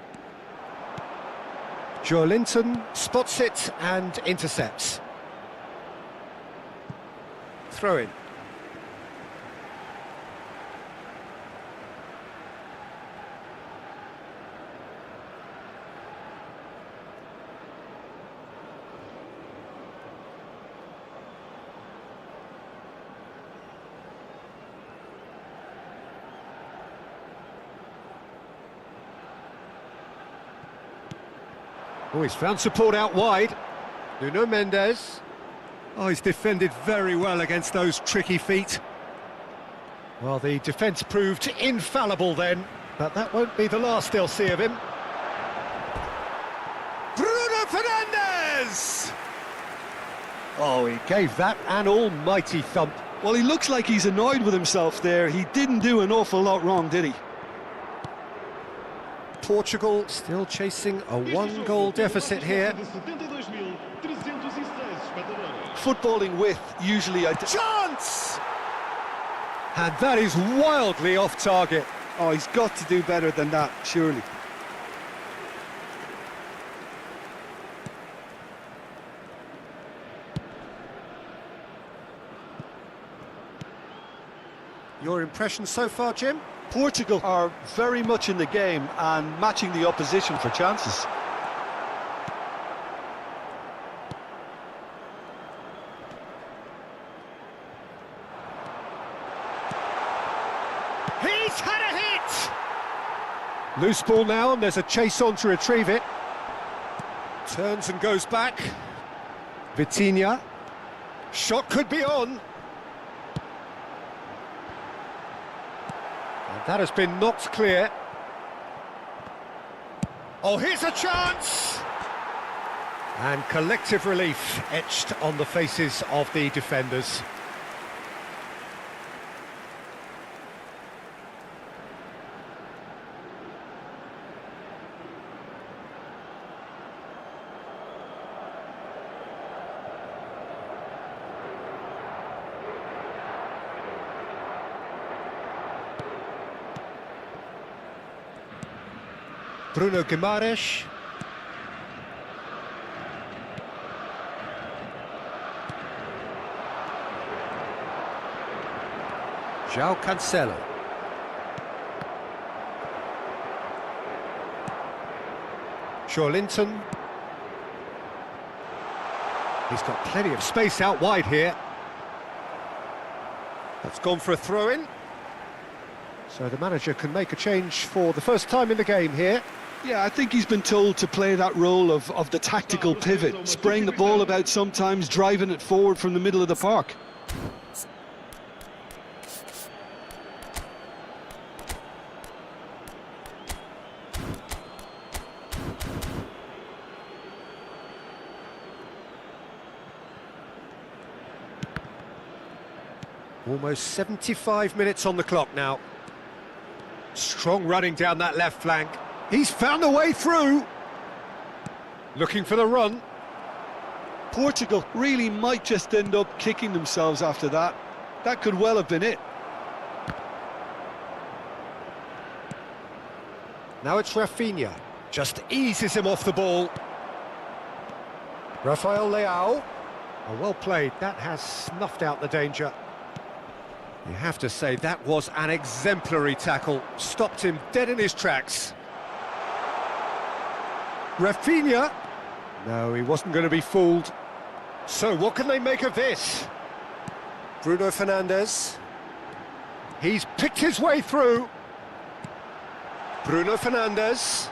Joelinton spots it and intercepts. Throw in. Oh, he's found support out wide. Nuno Mendes. Oh, he's defended very well against those tricky feet. Well, the defence proved infallible then, but that won't be the last they'll see of him. Bruno Fernandes! Oh, he gave that an almighty thump. Well, he looks like he's annoyed with himself there. He didn't do an awful lot wrong, did he? Portugal still chasing a one-goal deficit here. Footballing with usually a Chance! And that is wildly off target. Oh, he's got to do better than that, surely. Your impression so far, Jim? Portugal are very much in the game and matching the opposition for chances. He's had a hit! Loose ball now, and there's a chase on to retrieve it. Turns and goes back. Vitinha. Shot could be on. That has been knocked clear. Oh, here's a chance! And collective relief etched on the faces of the defenders. Bruno Guimaraes. João Cancelo. Joelinton. He's got plenty of space out wide here. That's gone for a throw-in. So the manager can make a change for the first time in the game here. Yeah, I think he's been told to play that role of the tactical pivot, spraying the ball about sometimes, driving it forward from the middle of the park. Almost 75 minutes on the clock now. Strong running down that left flank. He's found a way through. Looking for the run. Portugal really might just end up kicking themselves after that. That could well have been it. Now it's Rafinha. Just eases him off the ball. Rafael Leao. Oh, well played. That has snuffed out the danger. You have to say that was an exemplary tackle. Stopped him dead in his tracks. Rafinha. No, he wasn't going to be fooled. So what can they make of this? Bruno Fernandes. He's picked his way through. Bruno Fernandes.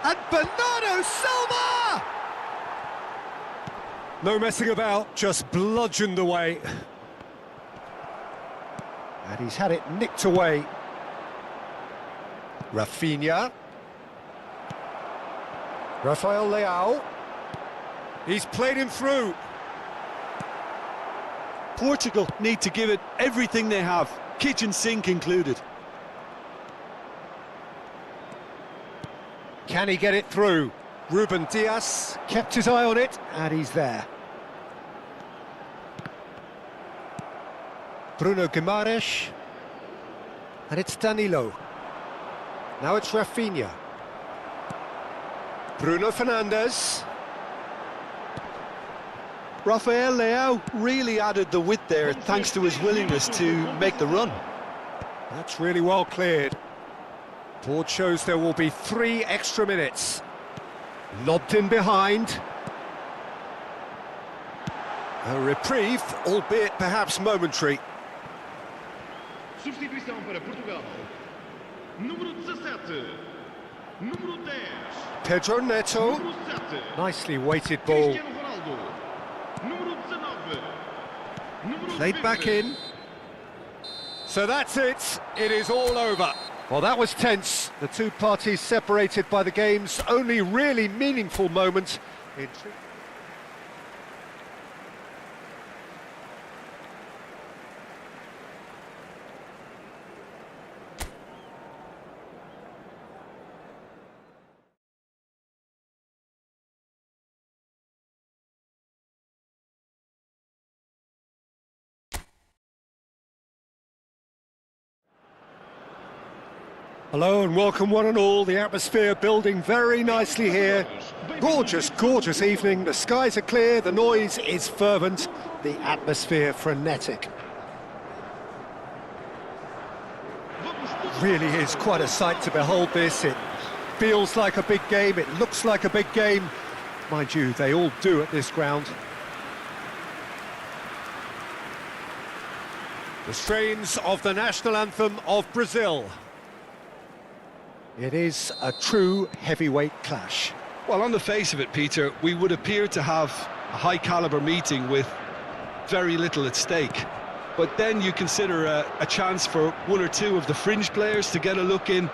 And Bernardo Silva! No messing about, just bludgeoned away. And he's had it nicked away. Rafinha. Rafael Leao. He's played him through. Portugal need to give it everything they have, kitchen sink included. Can he get it through? Ruben Dias kept his eye on it, and he's there. Bruno Guimaraes. And it's Danilo. Now it's Rafinha. Bruno Fernandes. Rafael Leao really added the width there thanks to his willingness to make the run. That's really well cleared. Board shows there will be 3 extra minutes. Lobbed in behind. A reprieve, albeit perhaps momentary. Substituição para Portugal. Número 17. Número 10. Pedro Neto. Número 7. Nicely weighted ball. Cristiano Ronaldo. Número 19. Número Played back 20. in. So that's it. It is all over. Well, that was tense. The two parties separated by the game's only really meaningful moment. Hello and welcome one and all. The atmosphere building very nicely here. Gorgeous, gorgeous evening. The skies are clear, the noise is fervent, the atmosphere frenetic. Really is quite a sight to behold this. It feels like a big game, it looks like a big game. Mind you, they all do at this ground. The strains of the national anthem of Brazil. It is a true heavyweight clash. Well, on the face of it, Peter, we would appear to have a high-caliber meeting with very little at stake. But then you consider a chance for one or two of the fringe players to get a look in,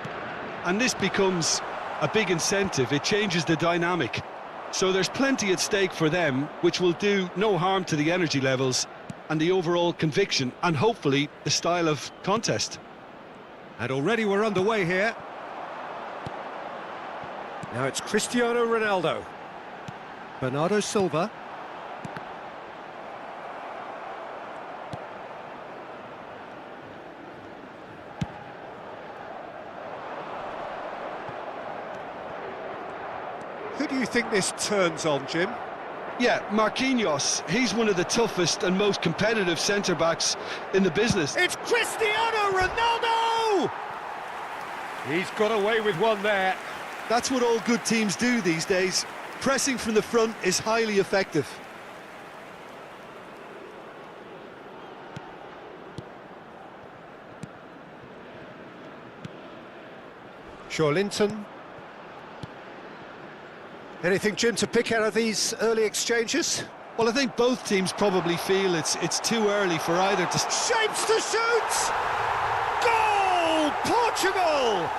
and this becomes a big incentive. It changes the dynamic. So there's plenty at stake for them, which will do no harm to the energy levels and the overall conviction, and hopefully the style of contest. And already we're underway here. Now it's Cristiano Ronaldo. Bernardo Silva. Who do you think this turns on, Jim? Yeah, Marquinhos. He's one of the toughest and most competitive centre-backs in the business. It's Cristiano Ronaldo! He's got away with one there. That's what all good teams do these days. Pressing from the front is highly effective. Linton. Anything, Jim, to pick out of these early exchanges? Well, I think both teams probably feel it's too early for either to... Shapes to shoot! Goal! Portugal!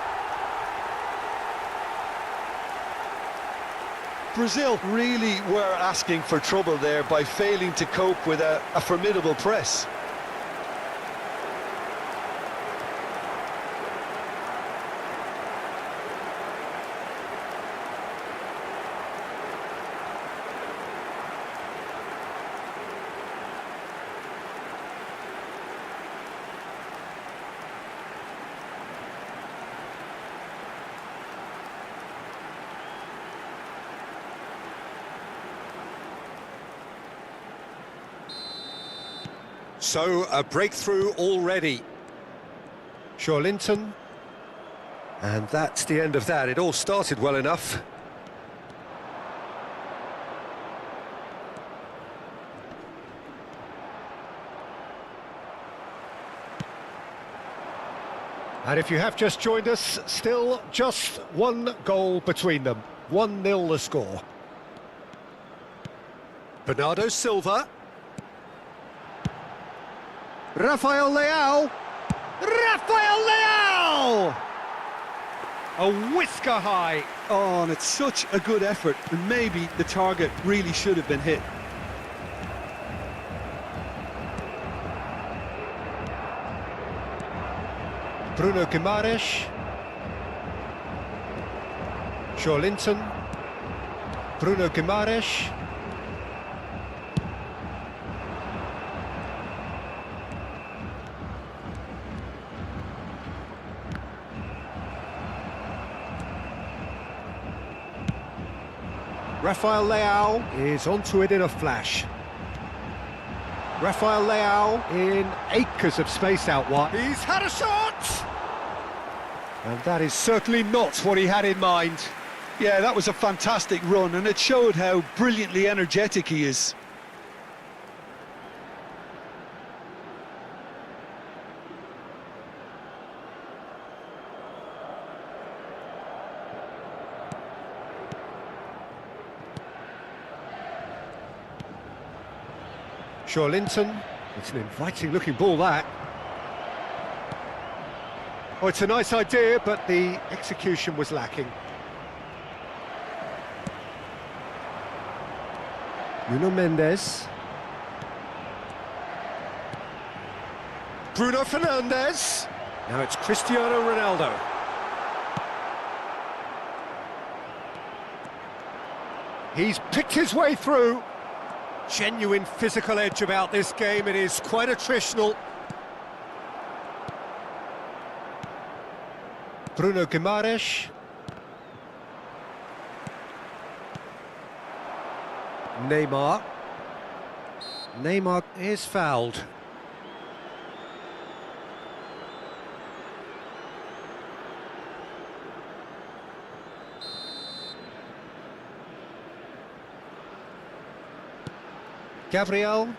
Brazil really were asking for trouble there by failing to cope with a formidable press. So, a breakthrough already. Linton. And that's the end of that. It all started well enough. And if you have just joined us, still just one goal between them. 1-0 the score. Bernardo Silva. Rafael Leao! Rafael Leao! A whisker high. Oh, and it's such a good effort, and maybe the target really should have been hit. Bruno Guimaraes. Linton. Bruno Guimaraes. Rafael Leao is onto it in a flash. Rafael Leao in acres of space out wide. He's had a shot! And that is certainly not what he had in mind. Yeah, that was a fantastic run, and it showed how brilliantly energetic he is. Linton. It's an inviting looking ball, that. Oh, it's a nice idea, but the execution was lacking. Nuno Mendes. Bruno Fernandes. Now it's Cristiano Ronaldo. He's picked his way through. Genuine physical edge about this game. It is quite attritional. Bruno Guimaraes. Neymar. Neymar is fouled. Gabriel.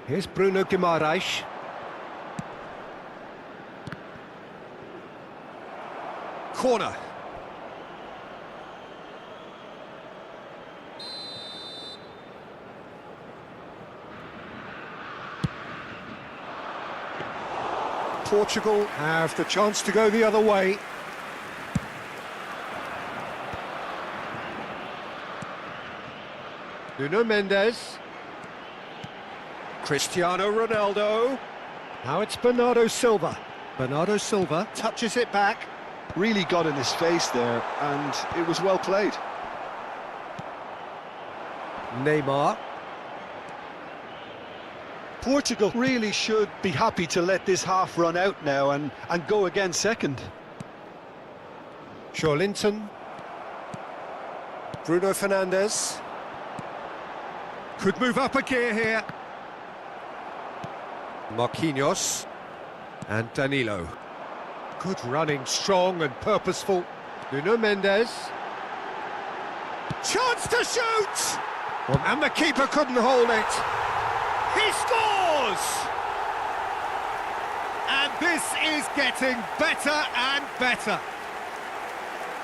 Here's Bruno Guimaraes. Corner. Portugal have the chance to go the other way. Nuno Mendes. Cristiano Ronaldo. Now it's Bernardo Silva. Bernardo Silva touches it back. Really got in his face there, and it was well played. Neymar. Portugal really should be happy to let this half run out now and go again second. Linton. Bruno Fernandes. Could move up a gear here. Marquinhos. And Danilo. Good running, strong and purposeful. Nuno Mendes. Chance to shoot! And the keeper couldn't hold it. He scores! And this is getting better and better.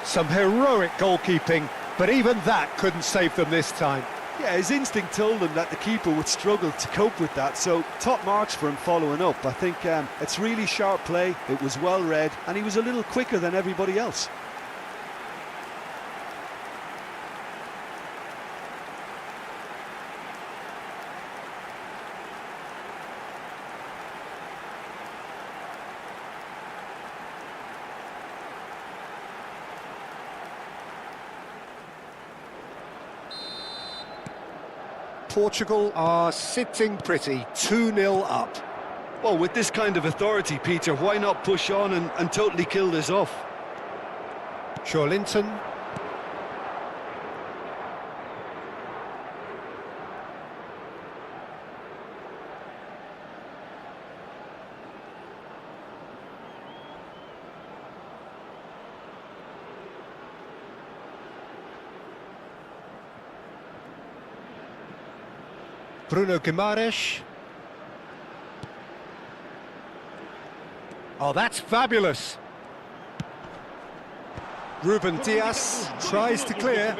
Some heroic goalkeeping but even that couldn't save them this time. Yeah, his instinct told him that the keeper would struggle to cope with that, so top marks for him following up. I think it's really sharp play, it was well read, and he was a little quicker than everybody else. Portugal are sitting pretty, 2-0 up. Well, with this kind of authority, Peter, why not push on and totally kill this off? Linton. Bruno Guimaraes. Oh, that's fabulous. Ruben Dias tries to clear.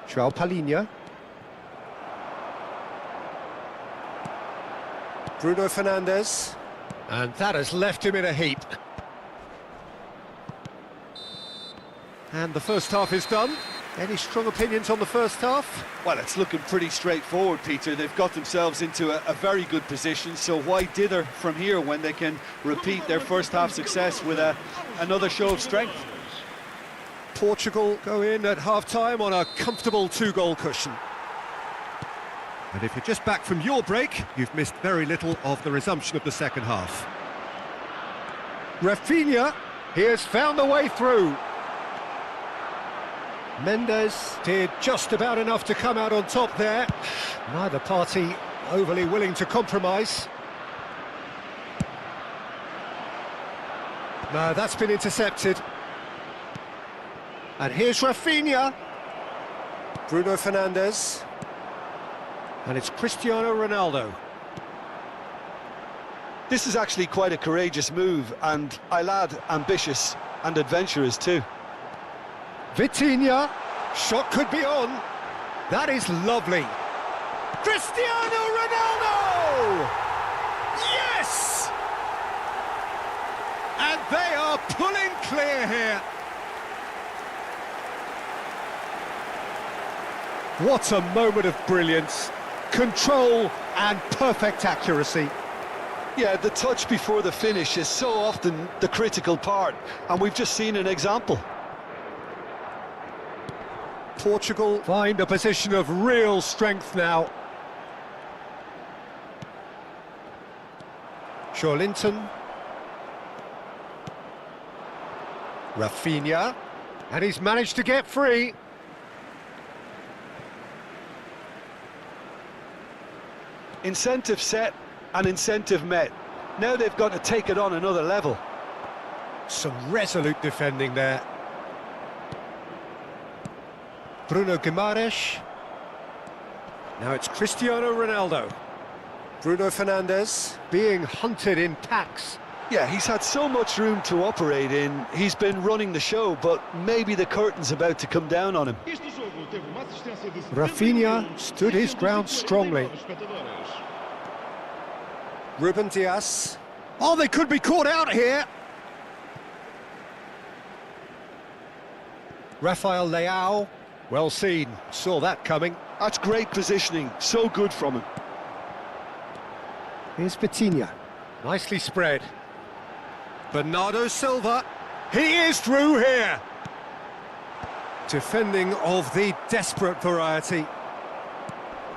João Palhinha. Bruno Fernandes. And that has left him in a heap. And the first half is done. Any strong opinions on the first half? Well, it's looking pretty straightforward, Peter. They've got themselves into a very good position, so why dither from here when they can repeat their first half success with another show of strength? Portugal go in at half-time on a comfortable 2-goal cushion. And if you're just back from your break, you've missed very little of the resumption of the second half. Rafinha, he has found the way through. Mendes did just about enough to come out on top there. Neither party overly willing to compromise. No, that's been intercepted. And here's Rafinha. Bruno Fernandes. And it's Cristiano Ronaldo. This is actually quite a courageous move, and I'll add ambitious and adventurous too. Vitinha, shot could be on. That is lovely. Cristiano Ronaldo! Yes! And they are pulling clear here. What a moment of brilliance. Control and perfect accuracy. Yeah, the touch before the finish is so often the critical part, and we've just seen an example. Portugal find a position of real strength now. Linton. Rafinha. And he's managed to get free. Incentive set and incentive met. Now they've got to take it on another level. Some resolute defending there. Bruno Guimaraes. Now it's Cristiano Ronaldo. Bruno Fernandes being hunted in packs. Yeah, he's had so much room to operate in. He's been running the show, but maybe the curtain's about to come down on him. Rafinha stood his ground strongly. Ruben Dias. Oh, they could be caught out here. Rafael Leao. Well seen, saw that coming. That's great positioning, so good from him. Here's Vitinha, nicely spread. Bernardo Silva, he is through here. Defending of the desperate variety.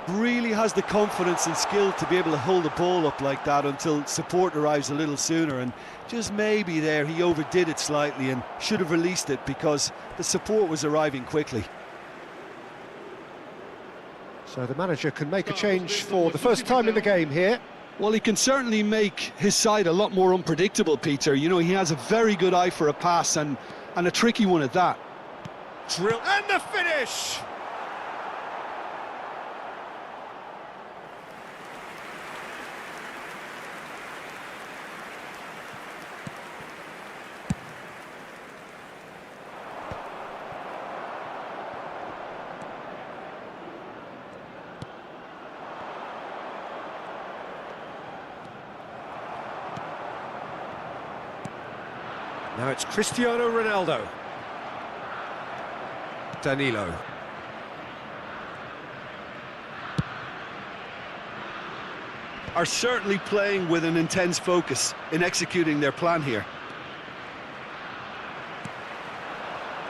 Really has the confidence and skill to be able to hold the ball up like that until support arrives a little sooner, and just maybe there he overdid it slightly and should have released it because the support was arriving quickly. So the manager can make a change for the first time in the game here. Well, he can certainly make his side a lot more unpredictable, Peter. You know, he has a very good eye for a pass and a tricky one at that. Drill and the finish! Now it's Cristiano Ronaldo. Danilo. Are certainly playing with an intense focus in executing their plan here.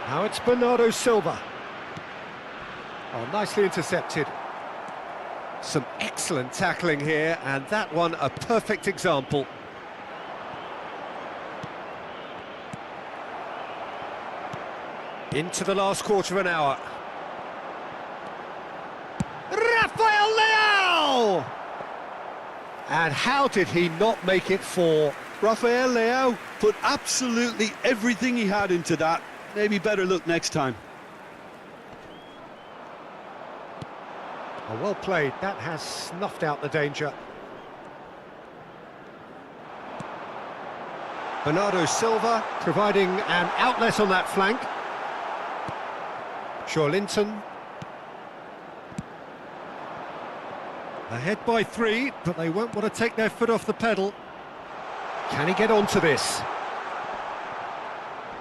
Now it's Bernardo Silva. Oh, nicely intercepted. Some excellent tackling here, and that one a perfect example. Into the last quarter of an hour. Rafael Leao! And how did he not make it four? Rafael Leao put absolutely everything he had into that. Maybe better look next time. Oh, well played. That has snuffed out the danger. Bernardo Silva providing an outlet on that flank. Linton. Ahead by 3, but they won't want to take their foot off the pedal. Can he get onto this?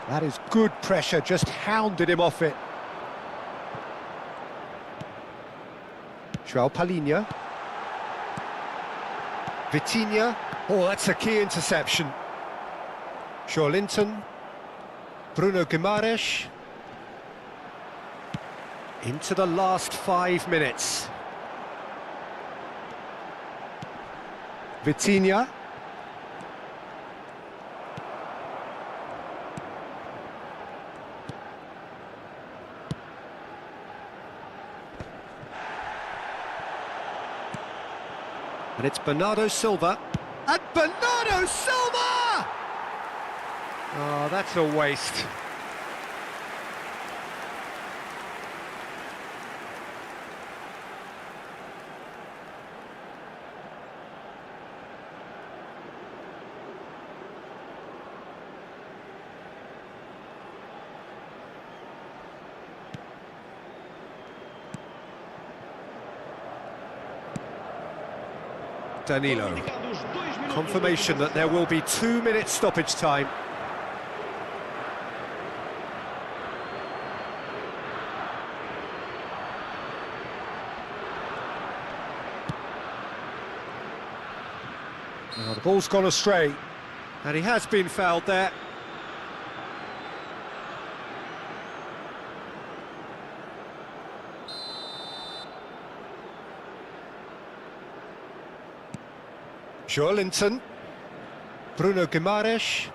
That is good pressure, just hounded him off it. João Palhinha. Vitinha. Oh, that's a key interception. Linton. Bruno Guimaraes. Into the last 5 minutes. Vitinha. And it's Bernardo Silva. And Bernardo Silva! Oh, that's a waste. Danilo. Confirmation that there will be 2 minutes stoppage time. Now the ball's gone astray, and he has been fouled there. Linton. Bruno Guimaraes.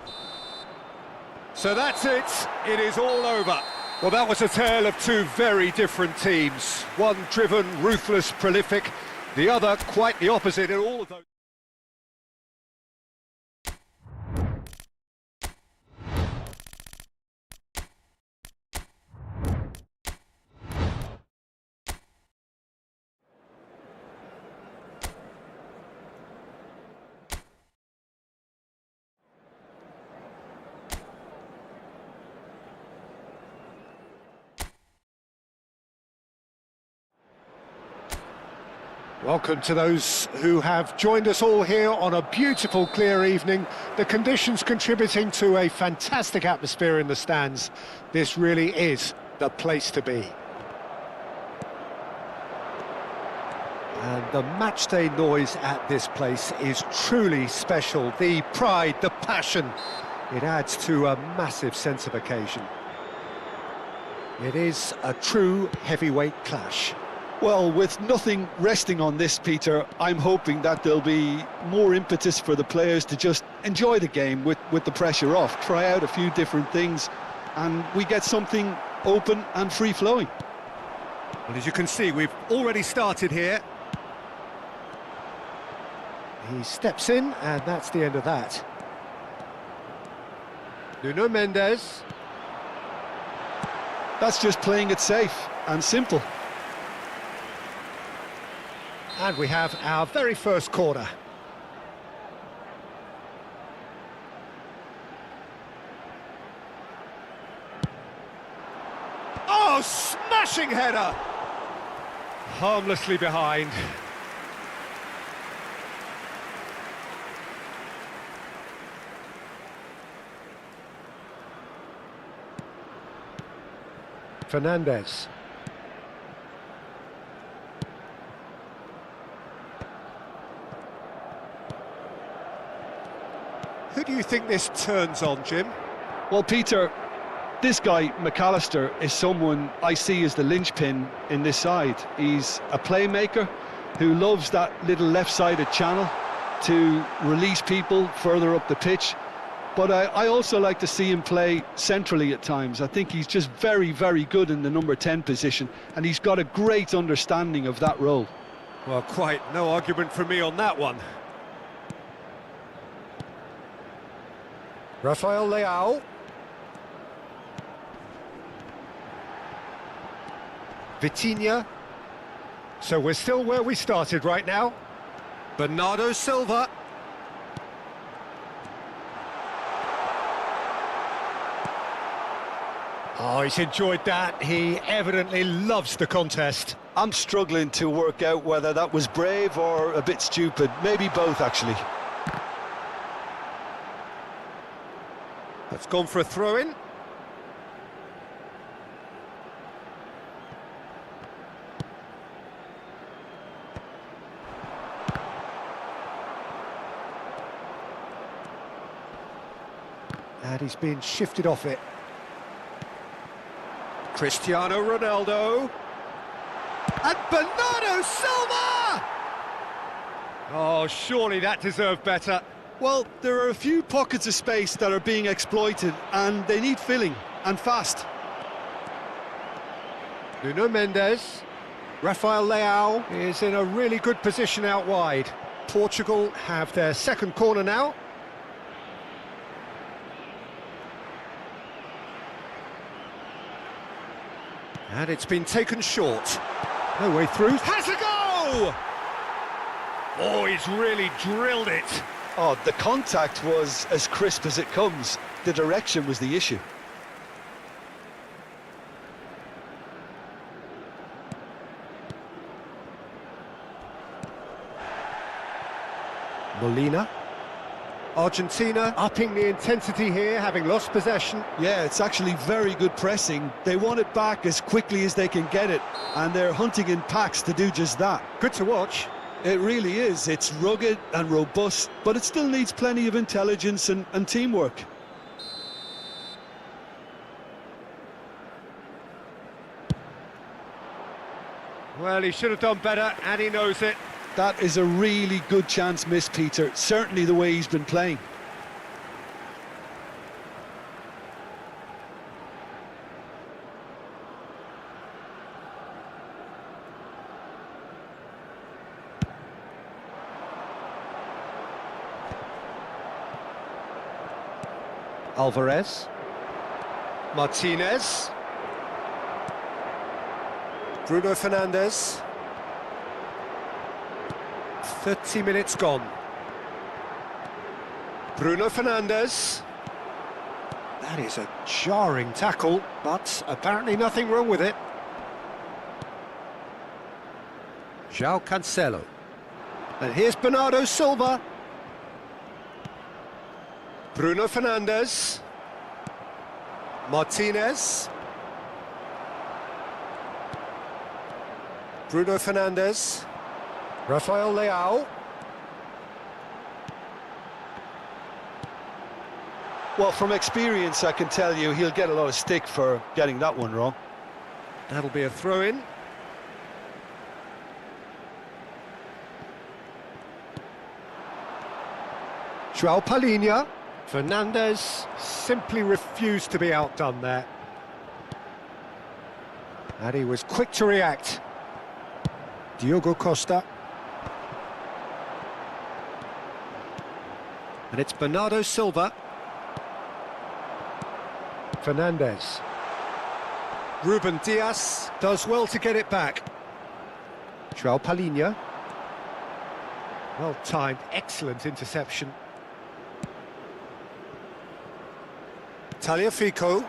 So that's it. It is all over. Well, that was a tale of two very different teams. One driven, ruthless, prolific. The other quite the opposite in all of those. Welcome to those who have joined us all here on a beautiful, clear evening. The conditions contributing to a fantastic atmosphere in the stands. This really is the place to be. And the matchday noise at this place is truly special. The pride, the passion, it adds to a massive sense of occasion. It is a true heavyweight clash. Well, with nothing resting on this, Peter, I'm hoping that there'll be more impetus for the players to just enjoy the game with the pressure off, try out a few different things, and we get something open and free-flowing. Well, as you can see, we've already started here. He steps in, and that's the end of that. Nuno Mendes. That's just playing it safe and simple. And we have our very first corner. Oh, smashing header! Harmlessly behind. Fernandez. Who do you think this turns on, Jim? Well, Peter, this guy, McAllister, is someone I see as the linchpin in this side. He's a playmaker who loves that little left-sided channel to release people further up the pitch. But I also like to see him play centrally at times. I think he's just very, very good in the number 10 position, and he's got a great understanding of that role. Well, quite no argument from me on that one. Rafael Leao. Vitinha. So we're still where we started right now. Bernardo Silva. Oh, he's enjoyed that. He evidently loves the contest. I'm struggling to work out whether that was brave or a bit stupid. Maybe both, actually. That's gone for a throw-in. And he's been shifted off it. Cristiano Ronaldo. And Bernardo Silva! Oh, surely that deserved better. Well, there are a few pockets of space that are being exploited, and they need filling, and fast. Nuno Mendes. Rafael Leao is in a really good position out wide. Portugal have their second corner now. And it's been taken short. No way through. Has a go! Oh, he's really drilled it. Oh, the contact was as crisp as it comes. The direction was the issue. Molina. Argentina upping the intensity here, having lost possession. Yeah, it's actually very good pressing. They want it back as quickly as they can get it, and they're hunting in packs to do just that. Good to watch. It really is. It's rugged and robust, but it still needs plenty of intelligence and teamwork. Well, he should have done better, and he knows it. That is a really good chance missed, Peter. Certainly the way he's been playing. Alvarez. Martinez. Bruno Fernandes. 30 minutes gone. Bruno Fernandes. That is a jarring tackle, but apparently nothing wrong with it. João Cancelo. And here's Bernardo Silva. Bruno Fernandes. Martinez. Bruno Fernandes. Rafael Leao. Well, from experience, I can tell you he'll get a lot of stick for getting that one wrong. That'll be a throw-in. João Palhinha. Fernandes simply refused to be outdone there. And he was quick to react. Diogo Costa. And it's Bernardo Silva. Fernandes. Ruben Dias does well to get it back. João Palhinha. Well timed, excellent interception. Tagliafico.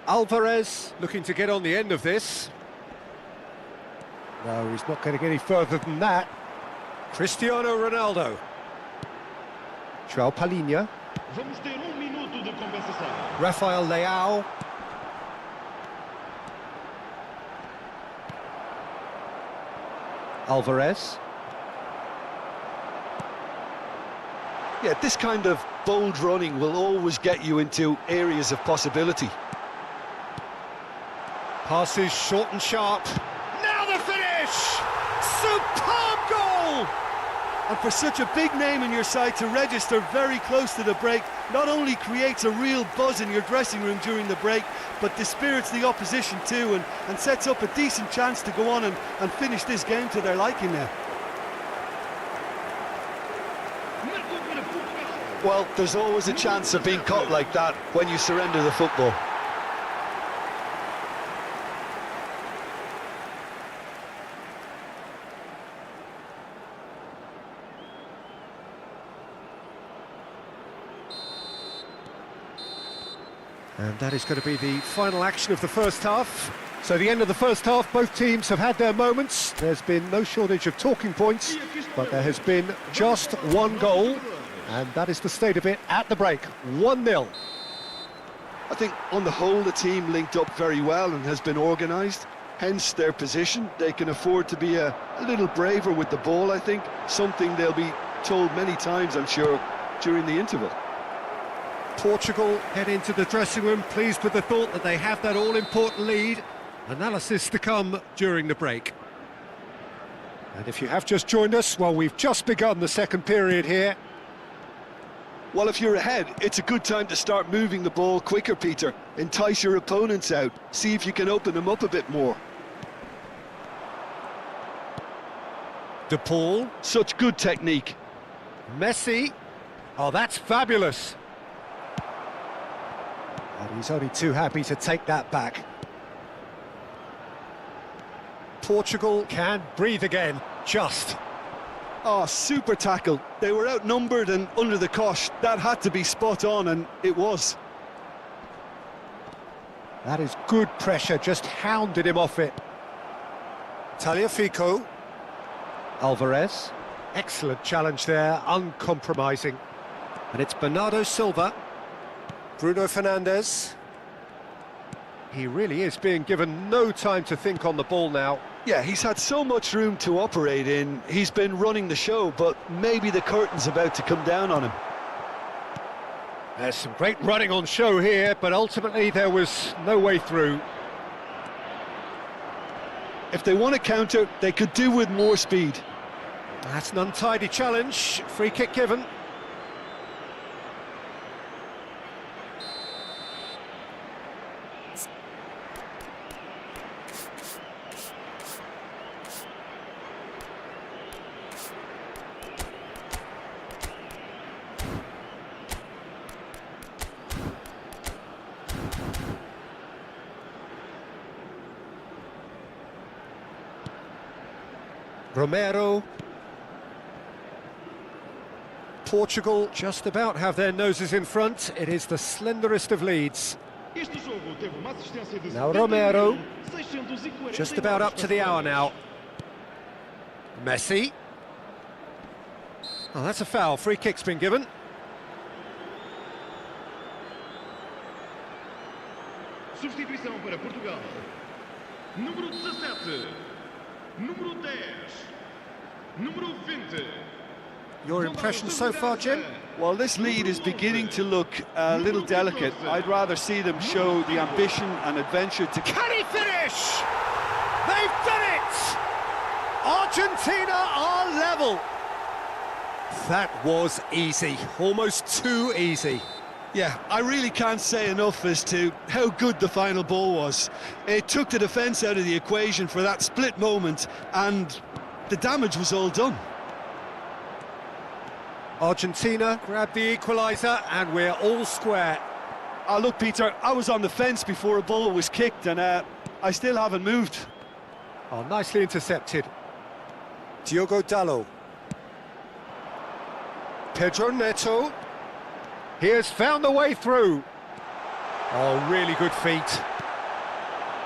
Alvarez looking to get on the end of this. No, he's not going to get any further than that. Cristiano Ronaldo. João Palhinha. Vamos ter minuto de compensação. Rafael Leao. Alvarez. Yeah, this kind of bold running will always get you into areas of possibility. Passes short and sharp. Now the finish! Superb goal! And for such a big name in your side to register very close to the break, not only creates a real buzz in your dressing room during the break, but dispirits the opposition too, and sets up a decent chance to go on and finish this game to their liking now. Well, there's always a chance of being caught like that when you surrender the football. And that is going to be the final action of the first half. So the end of the first half, both teams have had their moments. There's been no shortage of talking points, but there has been just one goal, and that is the state of it at the break, 1-0. I think on the whole the team linked up very well and has been organised, hence their position. They can afford to be a little braver with the ball, I think, something they'll be told many times, I'm sure, during the interval. Portugal head into the dressing room pleased with the thought that they have that all-important lead. Analysis to come during the break. And if you have just joined us, well, we've just begun the second period here. Well, if you're ahead, it's a good time to start moving the ball quicker, Peter. Entice your opponents out, see if you can open them up a bit more. De Paul. Such good technique. Messi. Oh, that's fabulous. And he's only too happy to take that back. Portugal can breathe again, just. Oh, super tackle. They were outnumbered and under the cosh. That had to be spot on, and it was. That is good pressure, just hounded him off it. Tagliafico. Alvarez. Excellent challenge there, uncompromising. And it's Bernardo Silva. Bruno Fernandes. He really is being given no time to think on the ball now. Yeah, he's had so much room to operate in. He's been running the show, but maybe the curtain's about to come down on him. There's some great running on show here, but ultimately there was no way through. If they want to counter, they could do with more speed. That's an untidy challenge. Free kick given. Romero. Portugal just about have their noses in front. It is the slenderest of leads. Now Romero. Just about up to the hour now. Messi. Oh, that's a foul. Free kick's been given. Substituição para Portugal. Número 17. Número 10. Número 20. Your impression so far, Jim? Well, this lead is beginning to look a little delicate. I'd rather see them show the ambition and adventure to... Can he finish? They've done it! Argentina are level. That was easy, almost too easy. Yeah, I really can't say enough as to how good the final ball was. It took the defence out of the equation for that split moment, and the damage was all done. Argentina grabbed the equaliser, and we're all square. Oh, look, Peter, I was on the fence before a ball was kicked, and I still haven't moved. Oh, nicely intercepted. Diogo Dalot. Pedro Neto. He has found the way through. Oh, really good feet.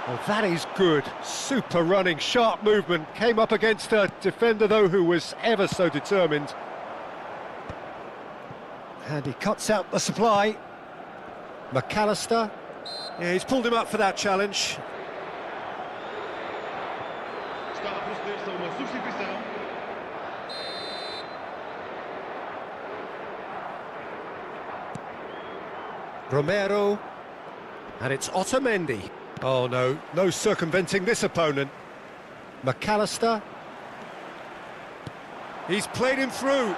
Oh, that is good. Super running, sharp movement. Came up against a defender, though, who was ever so determined. And he cuts out the supply. McAllister. Yeah, he's pulled him up for that challenge. Está a proceder-se a uma substituição. Romero. And it's Otamendi. Oh no, no circumventing this opponent. McAllister. He's played him through.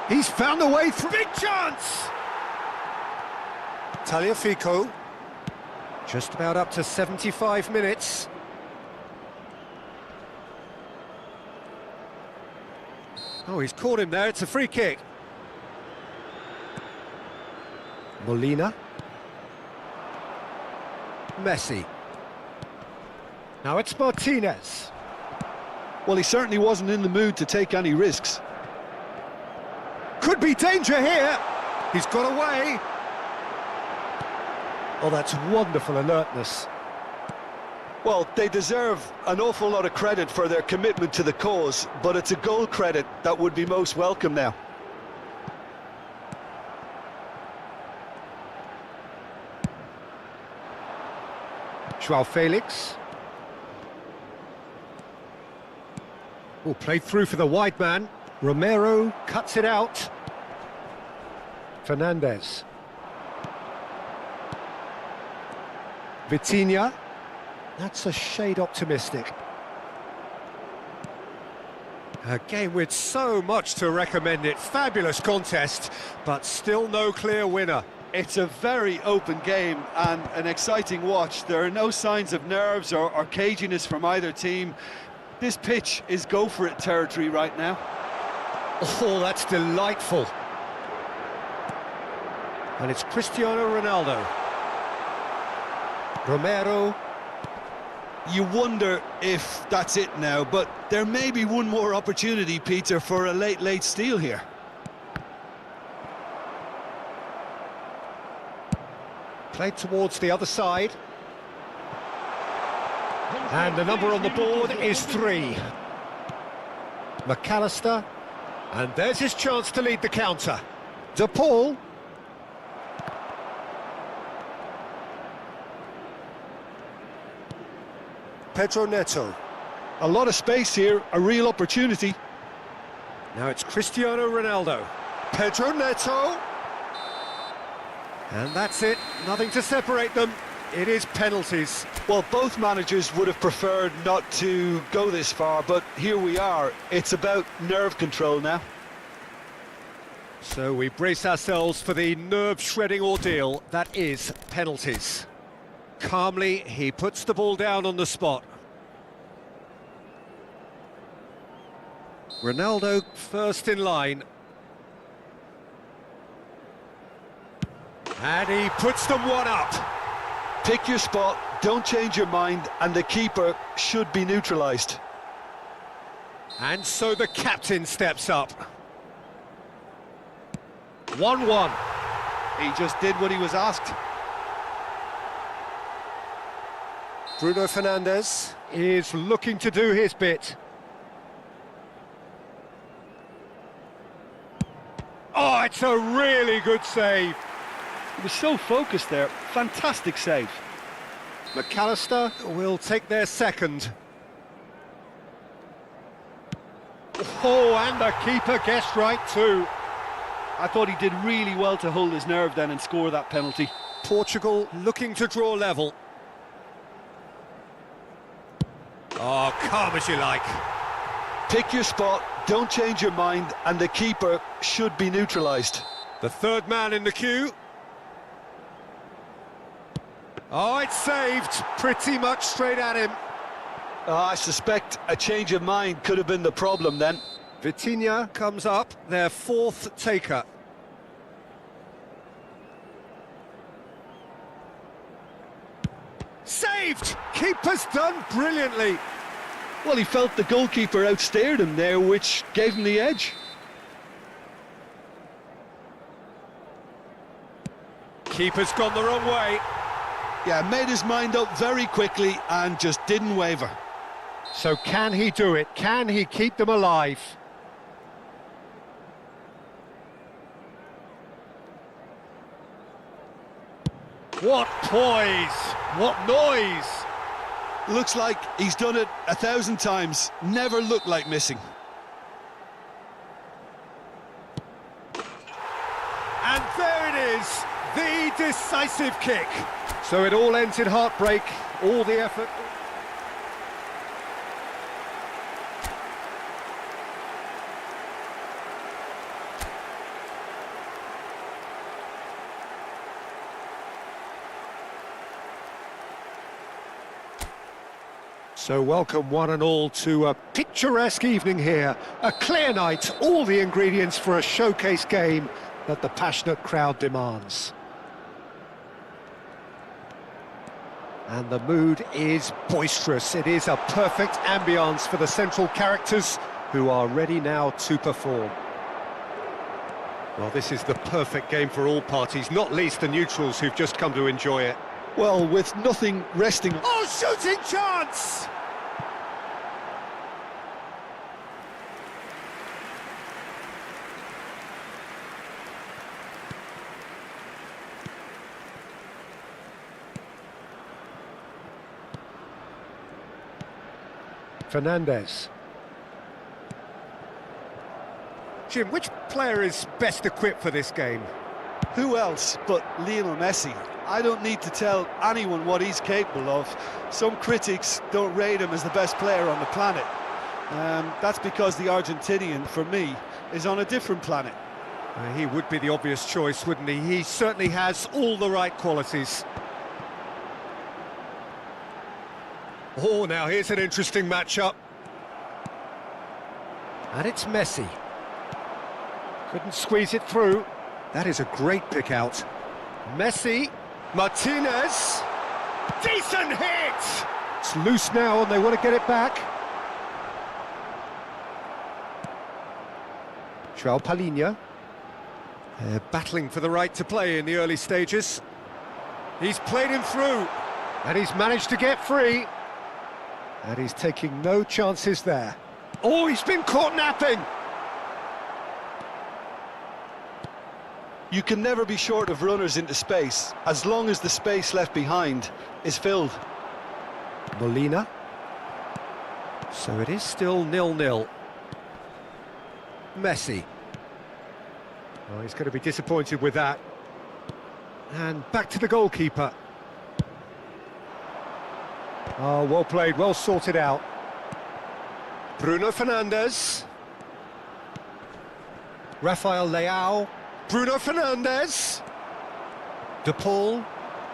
He's found a way through. Big chance! Tagliafico. Just about up to 75 minutes. Oh, he's caught him there. It's a free kick. Molina. Messi. Now it's Martinez. Well, he certainly wasn't in the mood to take any risks. Could be danger here. He's got away. Oh, that's wonderful alertness. Well, they deserve an awful lot of credit for their commitment to the cause, but it's a goal credit that would be most welcome now. Joao Felix. Oh, played through for the wide man. Romero cuts it out. Fernandez. Vitinha. That's a shade optimistic. A game with so much to recommend it. Fabulous contest, but still no clear winner. It's a very open game and an exciting watch. There are no signs of nerves or caginess from either team. This pitch is go-for-it territory right now. Oh, that's delightful. And it's Cristiano Ronaldo. Romero. You wonder if that's it now, but there may be one more opportunity, Peter, for a late steal here. Played towards the other side. And the number on the board is 3. McAllister. And there's his chance to lead the counter. De Paul. Pedro Neto. A lot of space here, a real opportunity. Now it's Cristiano Ronaldo. Pedro Neto. And that's it, nothing to separate them. It is penalties. Well, both managers would have preferred not to go this far, but here we are. It's about nerve control now. So we brace ourselves for the nerve-shredding ordeal that is penalties. Calmly, he puts the ball down on the spot. Ronaldo first in line. And he puts them one up. Pick your spot, don't change your mind, and the keeper should be neutralised. And so the captain steps up. 1-1. He just did what he was asked. Bruno Fernandes is looking to do his bit. Oh, it's a really good save. He was so focused there. Fantastic save. McAllister will take their second. Oh, and the keeper guessed right too. I thought he did really well to hold his nerve then and score that penalty. Portugal looking to draw level. Oh, calm as you like. Pick your spot, don't change your mind, and the keeper should be neutralised. The third man in the queue. Oh, it's saved, pretty much straight at him. I suspect a change of mind could have been the problem then. Vitinha comes up, their fourth taker. Saved! Keeper's done brilliantly. Well, he felt the goalkeeper outstared him there, which gave him the edge. Keeper's gone the wrong way. Yeah, made his mind up very quickly and just didn't waver. So can he do it? Can he keep them alive? What poise! What noise! Looks like he's done it 1,000 times. Never looked like missing. And there it is, the decisive kick. So it all ends in heartbreak, all the effort. So welcome one and all to a picturesque evening here. A clear night, all the ingredients for a showcase game that the passionate crowd demands. And the mood is boisterous. It is a perfect ambience for the central characters who are ready now to perform. Well, this is the perfect game for all parties, not least the neutrals who've just come to enjoy it. Well, with nothing resting... Oh, shooting chance! Fernandez. Jim, which player is best equipped for this game? Who else but Lionel Messi? I don't need to tell anyone what he's capable of. Some critics don't rate him as the best player on the planet. That's because the Argentinian, for me, is on a different planet. He would be the obvious choice, wouldn't he? He certainly has all the right qualities. Oh, now here's an interesting matchup. And it's Messi. Couldn't squeeze it through. That is a great pick out. Messi, Martinez. Decent hit! It's loose now and they want to get it back. João Palhinha. They're battling for the right to play in the early stages. He's played him through. And he's managed to get free. And he's taking no chances there. Oh, he's been caught napping! You can never be short of runners into space, as long as the space left behind is filled. Molina. So it is still 0-0. Messi. Oh, he's going to be disappointed with that. And back to the goalkeeper. Oh, well played, well sorted out. Bruno Fernandes. Rafael Leao. Bruno Fernandes. De Paul. Oh,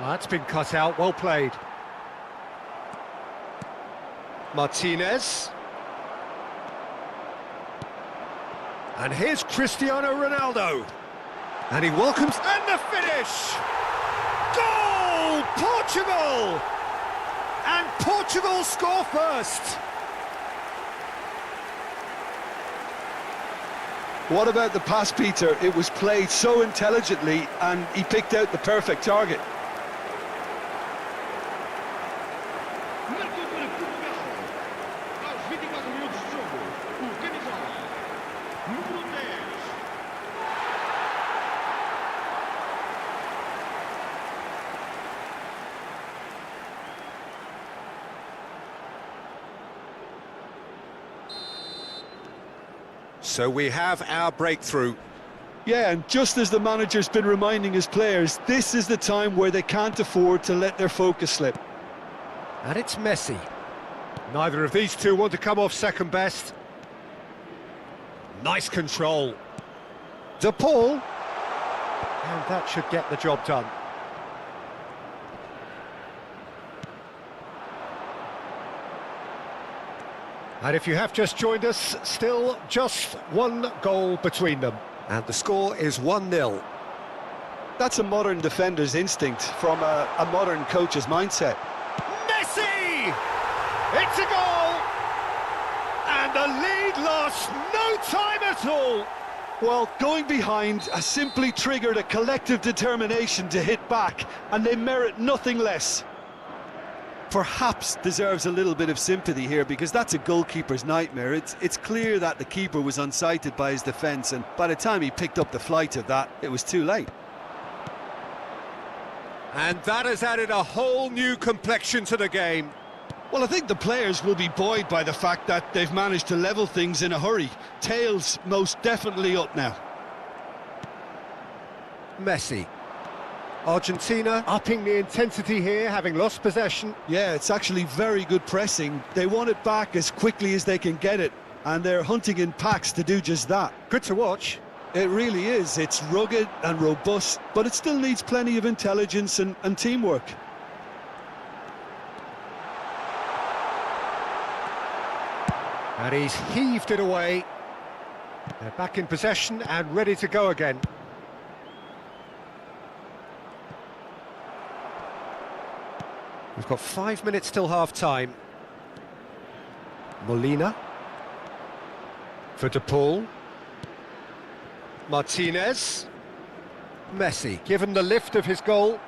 that's been cut out, well played. Martinez. And here's Cristiano Ronaldo. And he welcomes... And the finish! Goal! Portugal! And Portugal score first. What about the pass, Peter? It was played so intelligently and he picked out the perfect target. So we have our breakthrough. Yeah, and just as the manager's been reminding his players, this is the time where they can't afford to let their focus slip. And it's Messi. Neither of these two want to come off second best. Nice control. De Paul. And that should get the job done. And if you have just joined us, still just one goal between them. And the score is 1-0. That's a modern defender's instinct from a modern coach's mindset. Messi! It's a goal! And the lead lost no time at all. Well, going behind has simply triggered a collective determination to hit back, and they merit nothing less. Perhaps deserves a little bit of sympathy here, because that's a goalkeeper's nightmare. It's clear that the keeper was unsighted by his defence, and by the time he picked up the flight of that, it was too late. And that has added a whole new complexion to the game. Well, I think the players will be buoyed by the fact that they've managed to level things in a hurry. Tails most definitely up now. Messi. Argentina upping the intensity here, having lost possession. Yeah, it's actually very good pressing. They want it back as quickly as they can get it, and they're hunting in packs to do just that. Good to watch. It really is. It's rugged and robust, but it still needs plenty of intelligence and teamwork. And he's heaved it away. They're back in possession and ready to go again. We've got 5 minutes till half-time. Molina. For De Paul. Martinez. Messi, given the lift of his goal.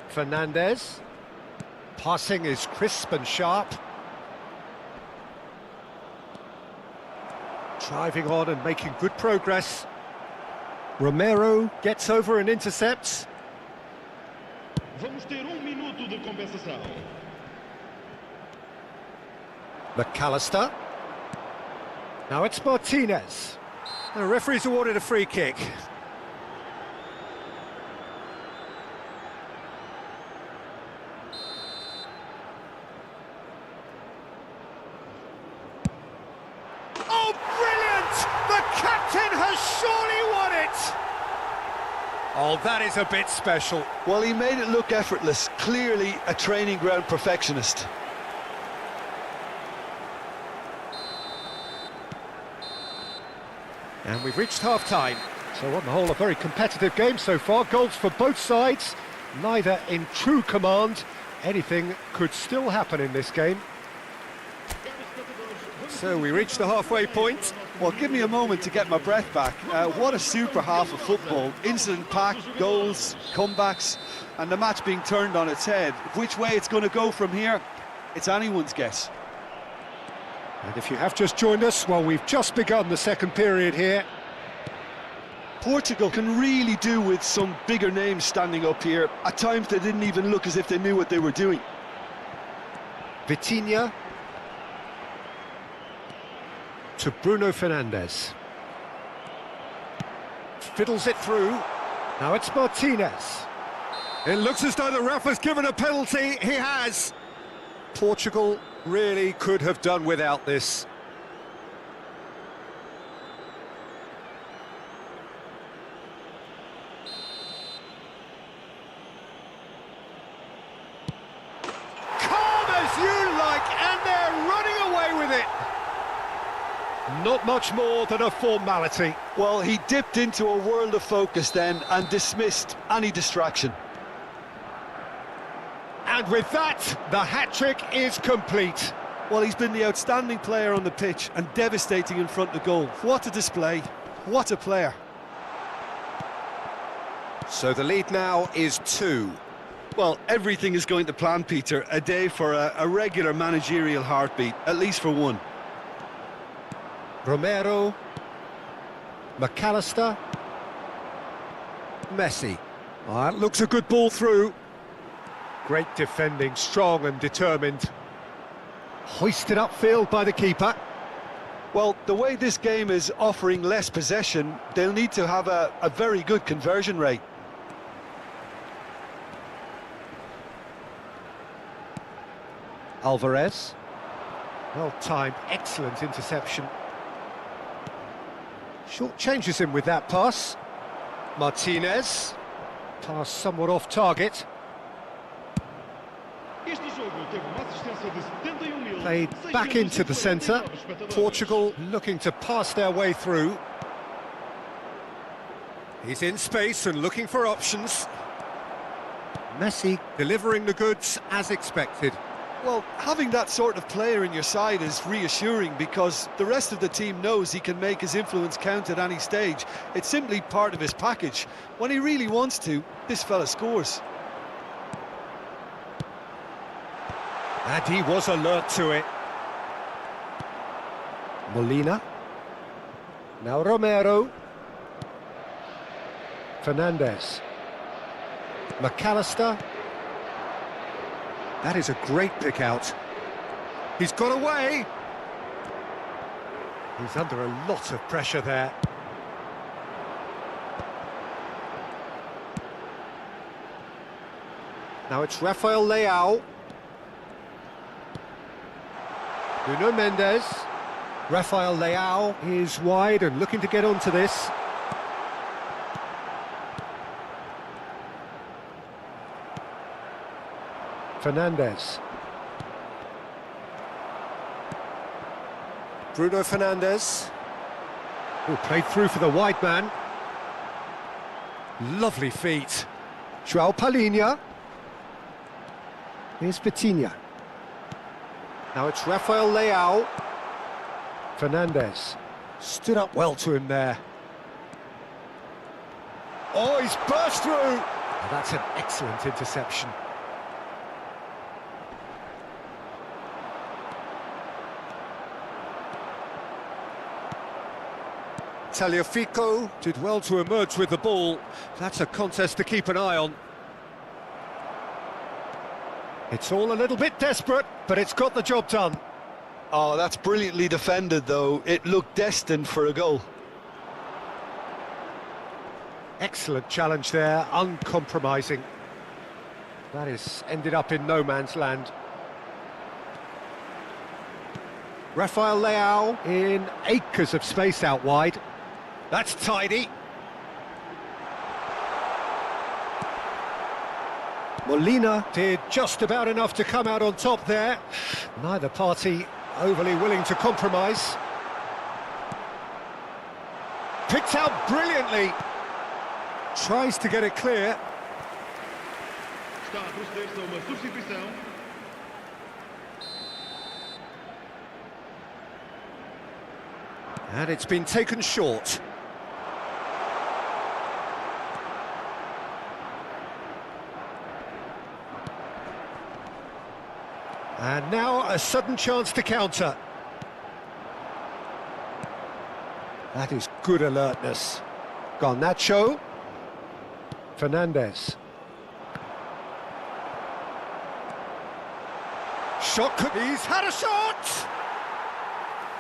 Fernandez. Passing is crisp and sharp. Driving on and making good progress. Romero gets over and intercepts. Vamos ter minuto de compensação. McAllister. Now it's Martinez. The referee's awarded a free kick. Oh, brilliant! The captain has surely won it! Oh, that is a bit special. Well, he made it look effortless. Clearly a training ground perfectionist. And we've reached half-time. So on the whole, a very competitive game so far. Goals for both sides, neither in true command. Anything could still happen in this game. So we reach the halfway point. Well, give me a moment to get my breath back. What a super half of football. Incident-packed, goals, comebacks, and the match being turned on its head. Which way it's going to go from here, it's anyone's guess. And if you have just joined us, well, we've just begun the second period here. Portugal can really do with some bigger names standing up here. At times they didn't even look as if they knew what they were doing. Vitinha. To Bruno Fernandes. Fiddles it through. Now it's Martinez. It looks as though the ref has given a penalty. He has. Portugal really could have done without this. Calm as you like, and they're running away with it. Not much more than a formality. Well, he dipped into a world of focus then and dismissed any distraction. And with that, the hat-trick is complete. Well, he's been the outstanding player on the pitch and devastating in front of goal. What a display, what a player. So the lead now is 2. Well, everything is going to plan, Peter. A day for a regular managerial heartbeat, at least for one. Romero. McAllister. Messi. Oh, that looks a good ball through. Great defending, strong and determined. Hoisted upfield by the keeper. Well, the way this game is offering less possession, they'll need to have a very good conversion rate. Alvarez. Well timed, excellent interception. Short changes him with that pass. Martinez. Pass somewhat off target. Played back into the centre. Portugal looking to pass their way through. He's in space and looking for options. Messi delivering the goods as expected. Well, having that sort of player in your side is reassuring because the rest of the team knows he can make his influence count at any stage. It's simply part of his package. When he really wants to, this fella scores. And he was alert to it. Molina. Now Romero. Fernandez. McAllister. That is a great pick out. He's got away. He's under a lot of pressure there. Now it's Rafael Leao. Nuno Mendes. Rafael Leao is wide and looking to get onto this. Fernandez. Bruno Fernandes. Oh, played through for the wide man. Lovely feet. João Palhinha. Here's Vitinha. Now it's Rafael Leao. Fernandez. Stood up well to him there. Oh, he's burst through! Oh, that's an excellent interception. Tagliafico did well to emerge with the ball. That's a contest to keep an eye on. It's all a little bit desperate, but it's got the job done. Oh, that's brilliantly defended, though. It looked destined for a goal. Excellent challenge there, uncompromising. That is ended up in no man's land. Rafael Leao in acres of space out wide. That's tidy. Molina did just about enough to come out on top there. Neither party overly willing to compromise. Picked out brilliantly. Tries to get it clear. Está a proceder-se a uma substituição. And it's been taken short. And now a sudden chance to counter. That is good alertness. Garnacho. Fernandez. Shot, he's had a shot!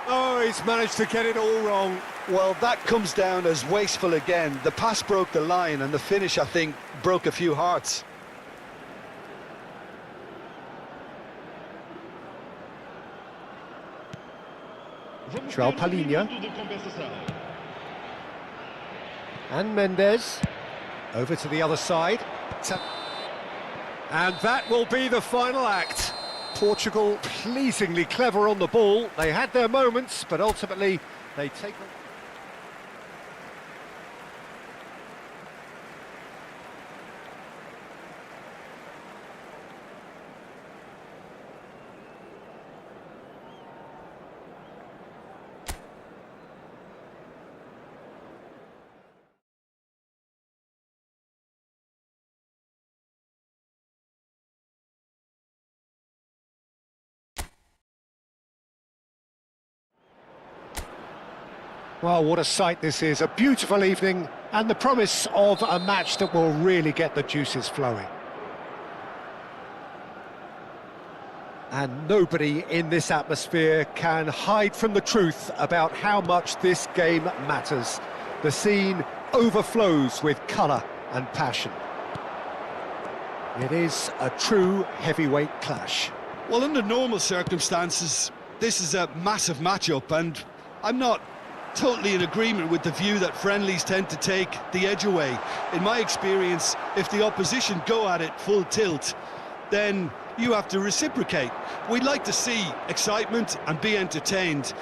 Oh, he's managed to get it all wrong. Well, that comes down as wasteful again. The pass broke the line and the finish, I think, broke a few hearts. João Palhinha. And Mendes. Over to the other side. And that will be the final act. Portugal pleasingly clever on the ball. They had their moments, but ultimately they take... Well, what a sight this is. A beautiful evening and the promise of a match that will really get the juices flowing. And nobody in this atmosphere can hide from the truth about how much this game matters. The scene overflows with colour and passion. It is a true heavyweight clash. Well, under normal circumstances, this is a massive matchup, and I'm not totally in agreement with the view that friendlies tend to take the edge away. In my experience, if the opposition go at it full tilt, then you have to reciprocate. We'd like to see excitement and be entertained,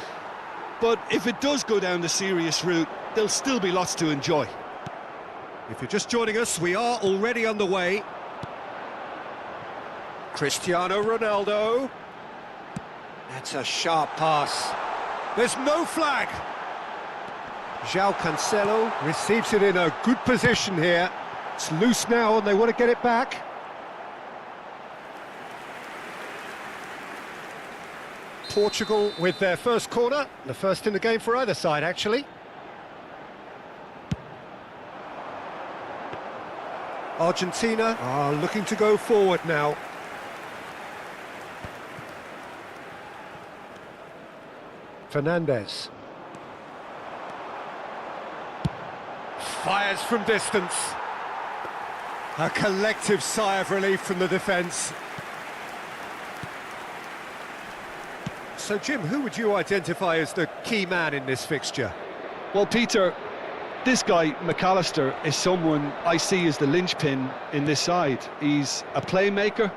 but if it does go down the serious route, there'll still be lots to enjoy. If you're just joining us, we are already underway. Cristiano Ronaldo. That's a sharp pass. There's no flag. João Cancelo receives it in a good position here. It's loose now and they want to get it back. Portugal with their first corner, the first in the game for either side, actually. Argentina are looking to go forward now. Fernandez. Fires from distance. A collective sigh of relief from the defence. So, Jim, who would you identify as the key man in this fixture? Well, Peter, this guy, McAllister, is someone I see as the linchpin in this side. He's a playmaker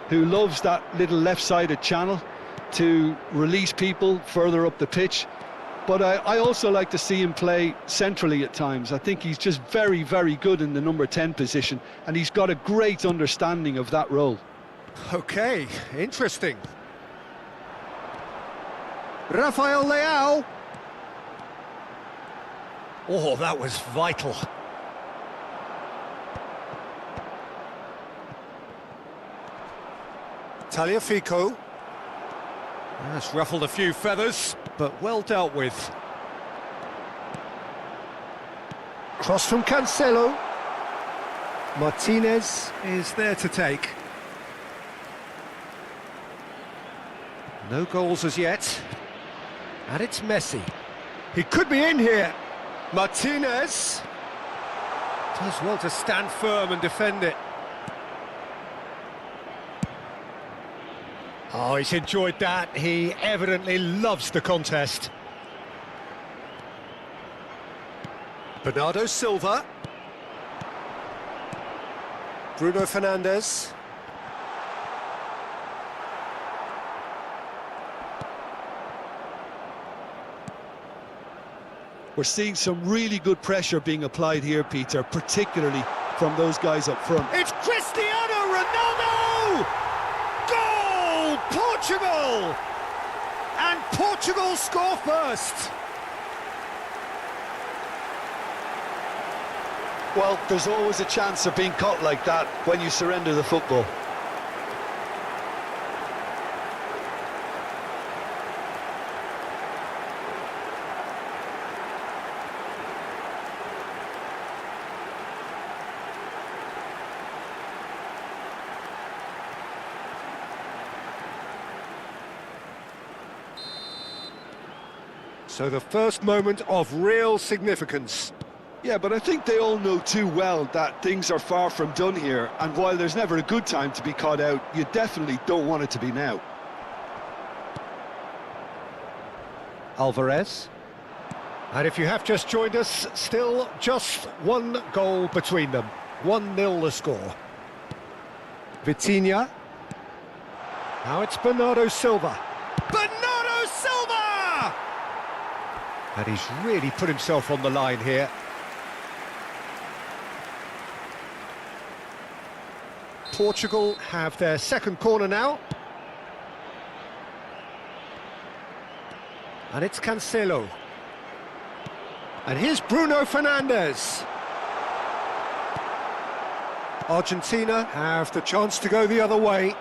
who loves that little left-sided channel to release people further up the pitch. But I also like to see him play centrally at times. I think he's just very, very good in the number 10 position, and he's got a great understanding of that role. OK, interesting. Rafael Leao. Oh, that was vital. Tagliafico. That's ruffled a few feathers, but well dealt with. Cross from Cancelo. Martinez is there to take. No goals as yet. And it's Messi. He could be in here. Martinez does well to stand firm and defend it. Oh, he's enjoyed that. He evidently loves the contest. Bernardo Silva. Bruno Fernandes. We're seeing some really good pressure being applied here, Peter, particularly from those guys up front. It's Cristiano Ronaldo! Goal! Portugal! And Portugal score first. Well, there's always a chance of being caught like that when you surrender the football. So the first moment of real significance. Yeah, but I think they all know too well that things are far from done here, and while there's never a good time to be caught out, you definitely don't want it to be now. Alvarez. And if you have just joined us, still just one goal between them. 1-0 the score. Vitinha. Now it's Bernardo Silva. Bernardo Silva! And he's really put himself on the line here. Portugal have their second corner now. And it's Cancelo. And here's Bruno Fernandes. Argentina have the chance to go the other way.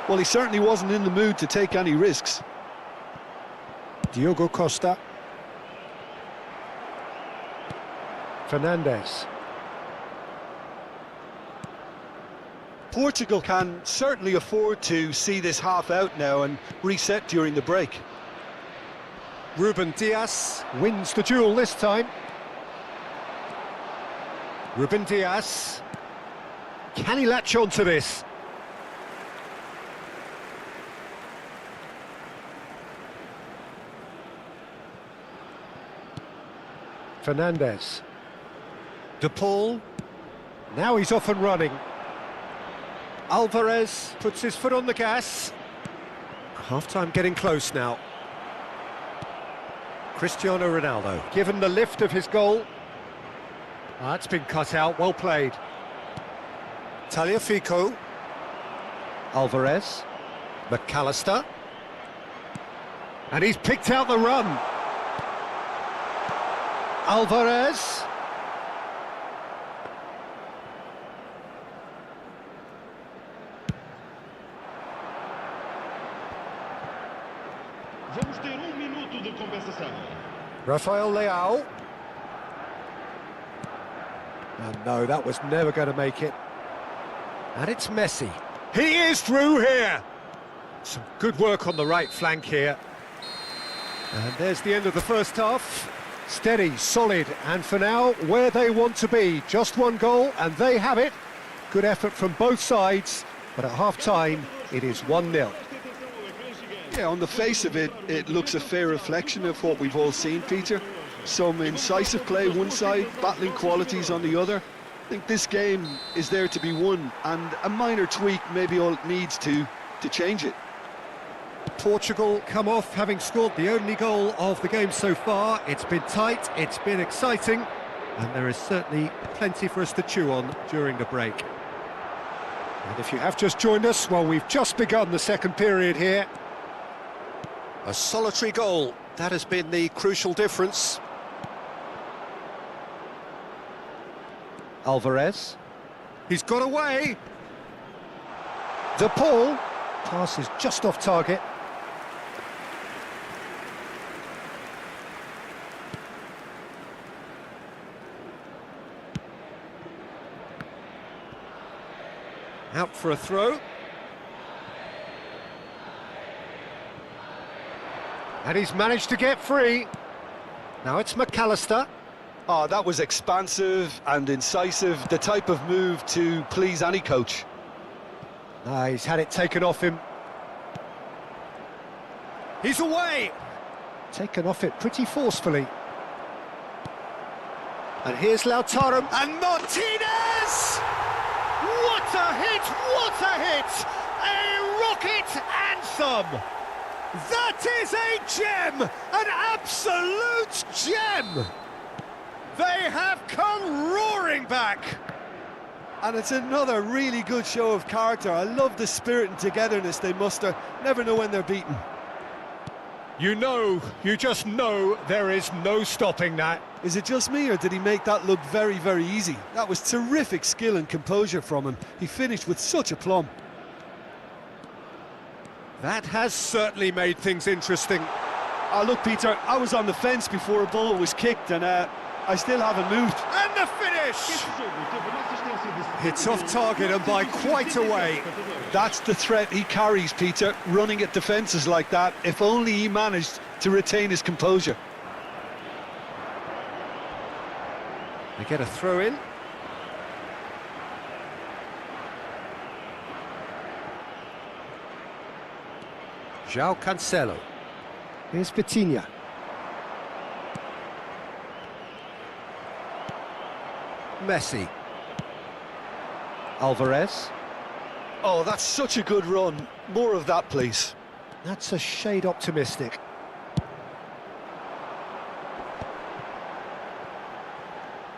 Well, he certainly wasn't in the mood to take any risks. Diogo Costa. Fernandes. Portugal can certainly afford to see this half out now and reset during the break. Ruben Dias wins the duel this time. Ruben Dias. Can he latch on to this? Fernandes. De Paul. Now he's off and running. Alvarez puts his foot on the gas. Half-time getting close now. Cristiano Ronaldo, given the lift of his goal. That's been cut out, well played. Tagliafico. Alvarez. McAllister. And he's picked out the run. Alvarez. Vamos ter minuto de compensação. Rafael Leao. And no, that was never going to make it. And it's Messi. He is through here. Some good work on the right flank here. And there's the end of the first half. Steady, solid, and for now, where they want to be. Just one goal, and they have it. Good effort from both sides, but at half-time, it is 1-0. Yeah, on the face of it, it looks a fair reflection of what we've all seen, Peter. Some incisive play one side, battling qualities on the other. I think this game is there to be won, and a minor tweak maybe all it needs to change it. Portugal come off having scored the only goal of the game so far. It's been tight, it's been exciting, and there is certainly plenty for us to chew on during the break. And if you have just joined us, well, we've just begun the second period here. A solitary goal, that has been the crucial difference. Alvarez, he's got away. De Paul, pass is just off target. Out for a throw. And he's managed to get free. Now it's McAllister. Oh, that was expansive and incisive, the type of move to please any coach. He's had it taken off him. He's away! Taken off it pretty forcefully. And here's Lautaro. And Martinez! What a hit! What a hit! A rocket anthem! That is a gem! An absolute gem! They have come roaring back! And it's another really good show of character. I love the spirit and togetherness they muster. Never know when they're beaten. You just know there is no stopping that. Is it just me, or did he make that look very, very easy? That was terrific skill and composure from him. He finished with such aplomb. That has certainly made things interesting. Oh, look, Peter, I was on the fence before a ball was kicked, and I still haven't moved. And the finish! It's off target and by quite a way. That's the threat he carries, Peter, running at defences like that. If only he managed to retain his composure. They get a throw in. João Cancelo. Here's Vitinha. Messi. Alvarez. Oh, that's such a good run. More of that, please. That's a shade optimistic.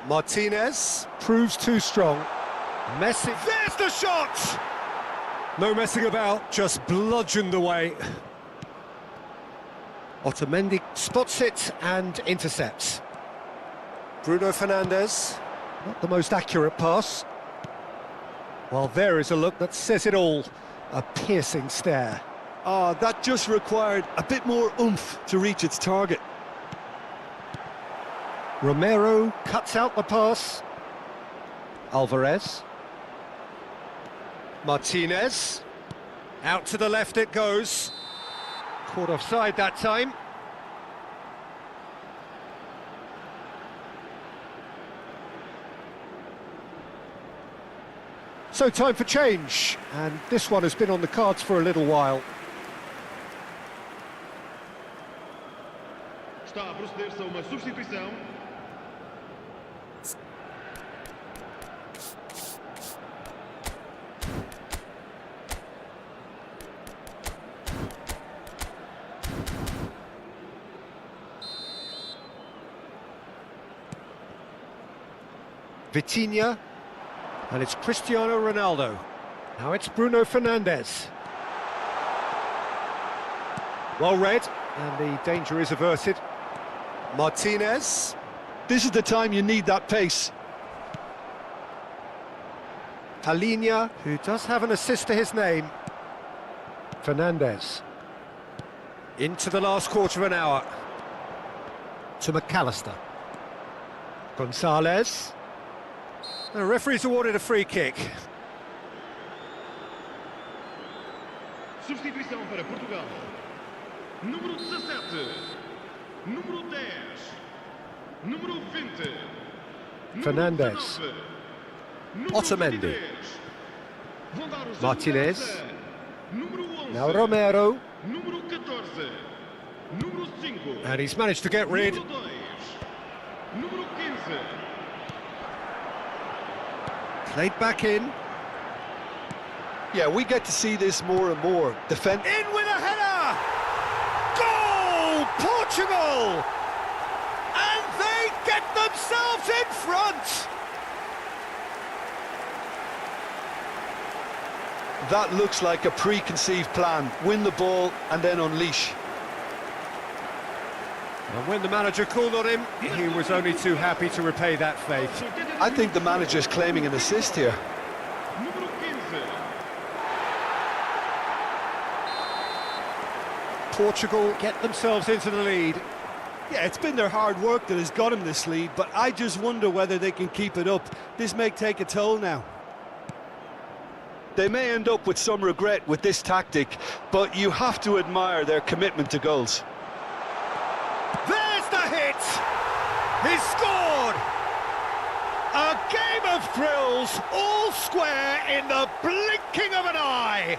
Martinez proves too strong. Messi. There's the shot! No messing about, just bludgeoned away. Otamendi spots it and intercepts. Bruno Fernandes. Not the most accurate pass. Well, there is a look that says it all. A piercing stare. Oh, that just required a bit more oomph to reach its target. Romero cuts out the pass. Alvarez. Martinez. Out to the left it goes. Caught offside that time. So time for change, and this one has been on the cards for a little while. Está a proceder-se a uma substituição. Vitinha, and it's Cristiano Ronaldo. Now it's Bruno Fernandes. Well read, and the danger is averted. Martinez. This is the time you need that pace. Palinha, who does have an assist to his name. Fernandes. Into the last quarter of an hour. To McAllister. Gonzalez. The referee's awarded a free kick. Substituição para Portugal. Número 17. Número 10. Número 20. Fernandes. Otamendi. Martinez. Now Romero. Número 14. Número 5. And he's managed to get rid. Número 2. Número 15. Played back in. Yeah, we get to see this more and more. Defend. In with a header! Goal! Portugal! And they get themselves in front! That looks like a preconceived plan. Win the ball and then unleash. And when the manager called on him, he was only too happy to repay that faith. I think the manager's claiming an assist here. Número 15. Portugal get themselves into the lead. Yeah, it's been their hard work that has got them this lead, but I just wonder whether they can keep it up. This may take a toll now. They may end up with some regret with this tactic, but you have to admire their commitment to goals. There's the hit! He scored! A game of thrills, all square in the blinking of an eye!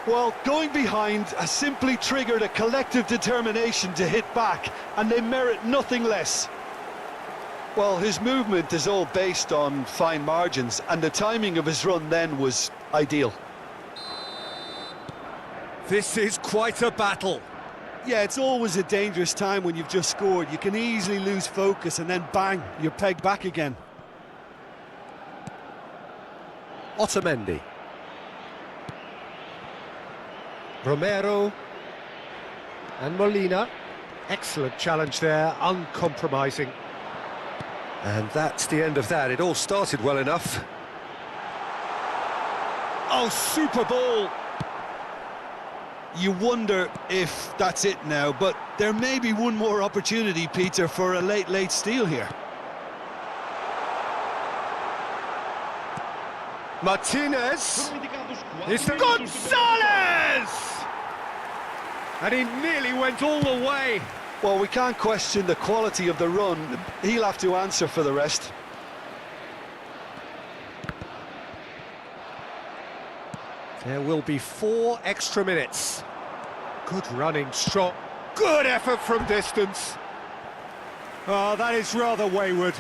Well, going behind has simply triggered a collective determination to hit back, and they merit nothing less. Well, his movement is all based on fine margins, and the timing of his run then was ideal. This is quite a battle. Yeah, it's always a dangerous time when you've just scored. You can easily lose focus and then bang, you're pegged back again. Otamendi. Romero. And Molina. Excellent challenge there, uncompromising. And that's the end of that. It all started well enough. Oh, super ball! You wonder if that's it now, but there may be one more opportunity, Peter, for a late steal here. Martinez! It's Gonzalez! And he nearly went all the way. Well, we can't question the quality of the run. He'll have to answer for the rest. There will be 4 extra minutes. Good running, strong. Good effort from distance. Oh, that is rather wayward.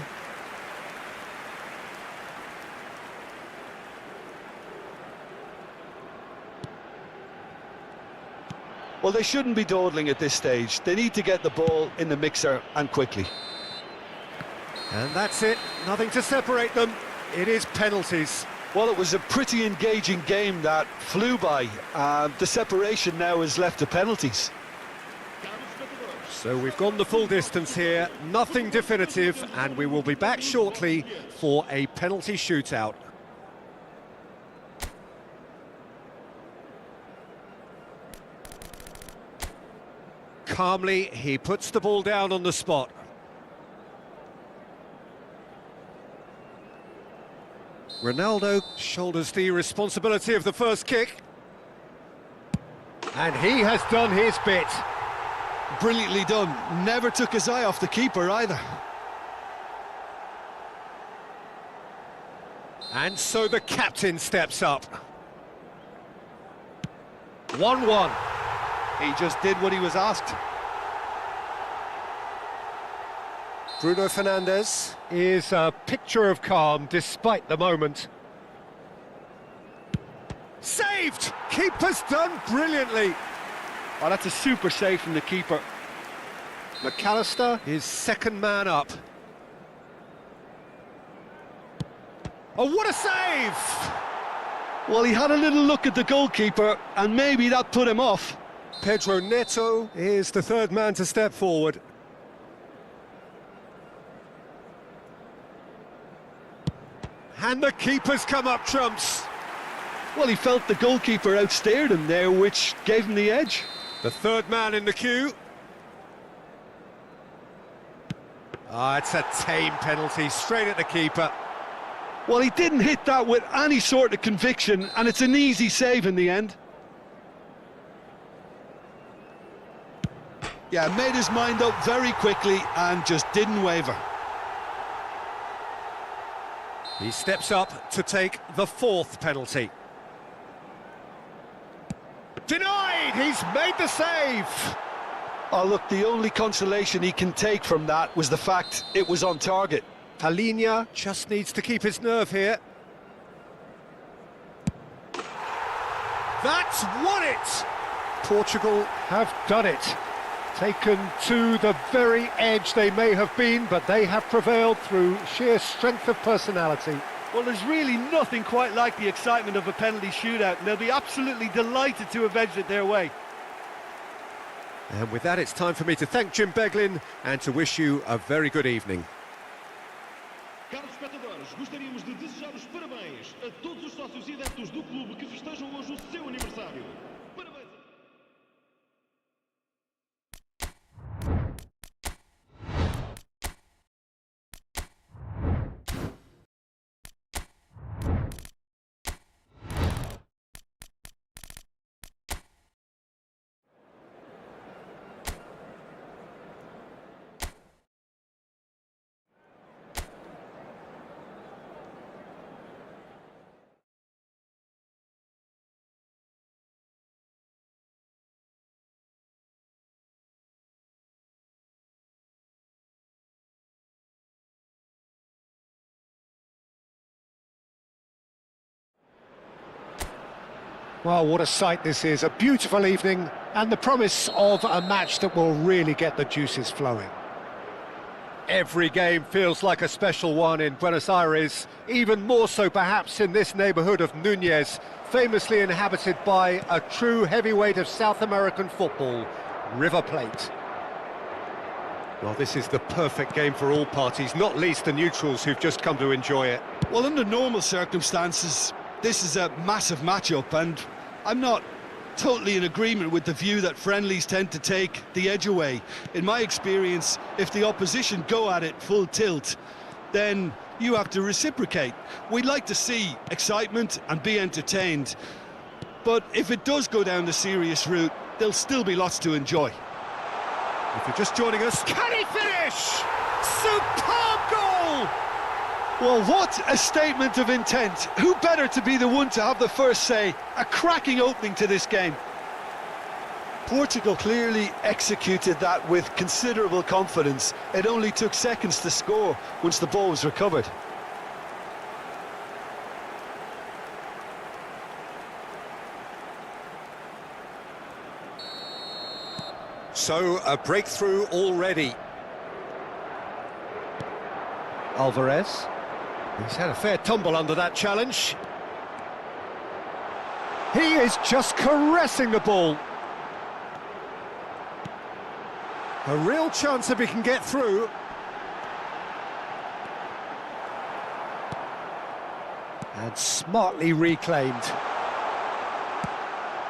Well, they shouldn't be dawdling at this stage. They need to get the ball in the mixer and quickly. And that's it. Nothing to separate them. It is penalties. Well, it was a pretty engaging game that flew by. The separation now is left to penalties. So we've gone the full distance here. Nothing definitive, and we will be back shortly for a penalty shootout. Calmly, he puts the ball down on the spot. Ronaldo shoulders the responsibility of the first kick. And he has done his bit. Brilliantly done. Never took his eye off the keeper either. And so the captain steps up. 1-1. He just did what he was asked. Bruno Fernandes is a picture of calm despite the moment. Saved! Keeper's done brilliantly. Oh, that's a super save from the keeper. McAllister is second man up. Oh, what a save! Well, he had a little look at the goalkeeper, and maybe that put him off. Pedro Neto is the third man to step forward. And the keeper's come up trumps. Well, he felt the goalkeeper outstared him there, which gave him the edge. The third man in the queue. It's a tame penalty, straight at the keeper. Well, he didn't hit that with any sort of conviction, and it's an easy save in the end. Yeah, made his mind up very quickly and just didn't waver. He steps up to take the fourth penalty. Denied! He's made the save! Oh, look, the only consolation he can take from that was the fact it was on target. Palhinha just needs to keep his nerve here. That's won it! Portugal have done it. Taken to the very edge they may have been, but they have prevailed through sheer strength of personality. Well, there's really nothing quite like the excitement of a penalty shootout, and they'll be absolutely delighted to have edged it their way. And with that, it's time for me to thank Jim Beglin and to wish you a very good evening. Caros espectadores, gostaríamos de desejar os parabéns a todos os sócios e adeptos do clube que festejam hoje o seu aniversário. Parabéns! Well, what a sight this is, a beautiful evening and the promise of a match that will really get the juices flowing. Every game feels like a special one in Buenos Aires, even more so perhaps in this neighbourhood of Núñez, famously inhabited by a true heavyweight of South American football, River Plate. Well, this is the perfect game for all parties, not least the neutrals who've just come to enjoy it. Well, under normal circumstances, this is a massive matchup, and I'm not totally in agreement with the view that friendlies tend to take the edge away. In my experience, if the opposition go at it full tilt, then you have to reciprocate. We'd like to see excitement and be entertained, but if it does go down the serious route, there'll still be lots to enjoy. If you're just joining us, can he finish? Superb goal! Well, what a statement of intent. Who better to be the one to have the first say? A cracking opening to this game. Portugal clearly executed that with considerable confidence. It only took seconds to score once the ball was recovered. So, a breakthrough already. Alvarez. He's had a fair tumble under that challenge. He is just caressing the ball. A real chance if he can get through. And smartly reclaimed.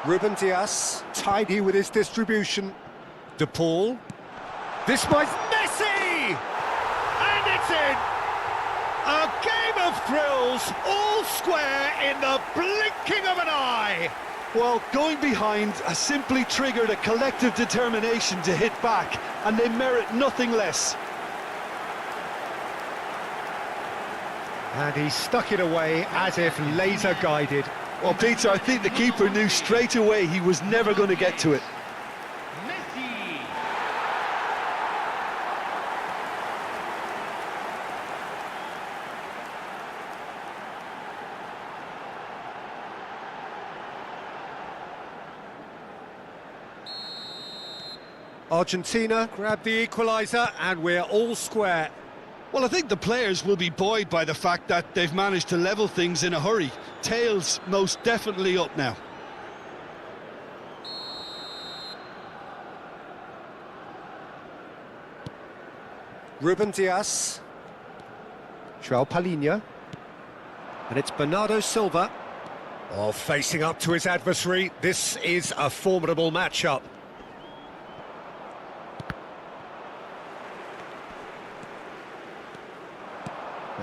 Ruben Dias, tidy with his distribution. De Paul. This might... Messi! And it's in! A game of thrills, all square in the blinking of an eye. Well, going behind has simply triggered a collective determination to hit back, and they merit nothing less. And he stuck it away as if laser guided. Well, Peter, I think the keeper knew straight away he was never going to get to it. Messi! Argentina grabbed the equaliser and we're all square. Well, I think the players will be buoyed by the fact that they've managed to level things in a hurry. Tails most definitely up now. Ruben Dias. João Palhinha. And it's Bernardo Silva. Oh, facing up to his adversary. This is a formidable matchup.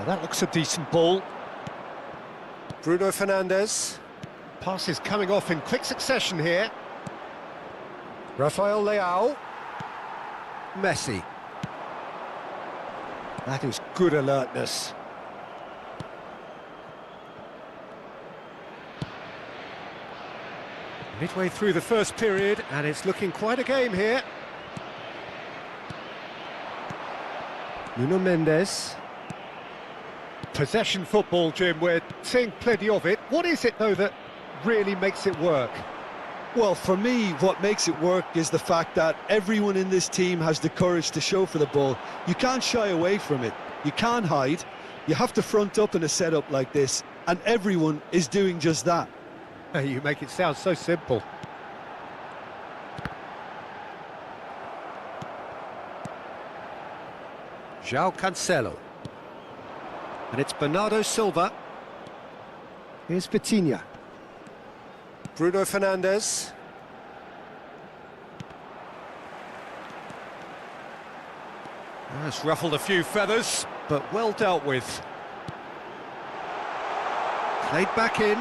Now that looks a decent ball. Bruno Fernandes. Pass is coming off in quick succession here. Rafael Leao. Messi. That is good alertness. Midway through the first period, and it's looking quite a game here. Nuno Mendes. Possession football, Jim, we're seeing plenty of it. What is it, though, that really makes it work? Well, for me, what makes it work is the fact that everyone in this team has the courage to show for the ball. You can't shy away from it. You can't hide. You have to front up in a setup like this, and everyone is doing just that. You make it sound so simple. João Cancelo. And it's Bernardo Silva. Here's Vitinha. Bruno Fernandes. That's ruffled a few feathers, but well dealt with. Played back in.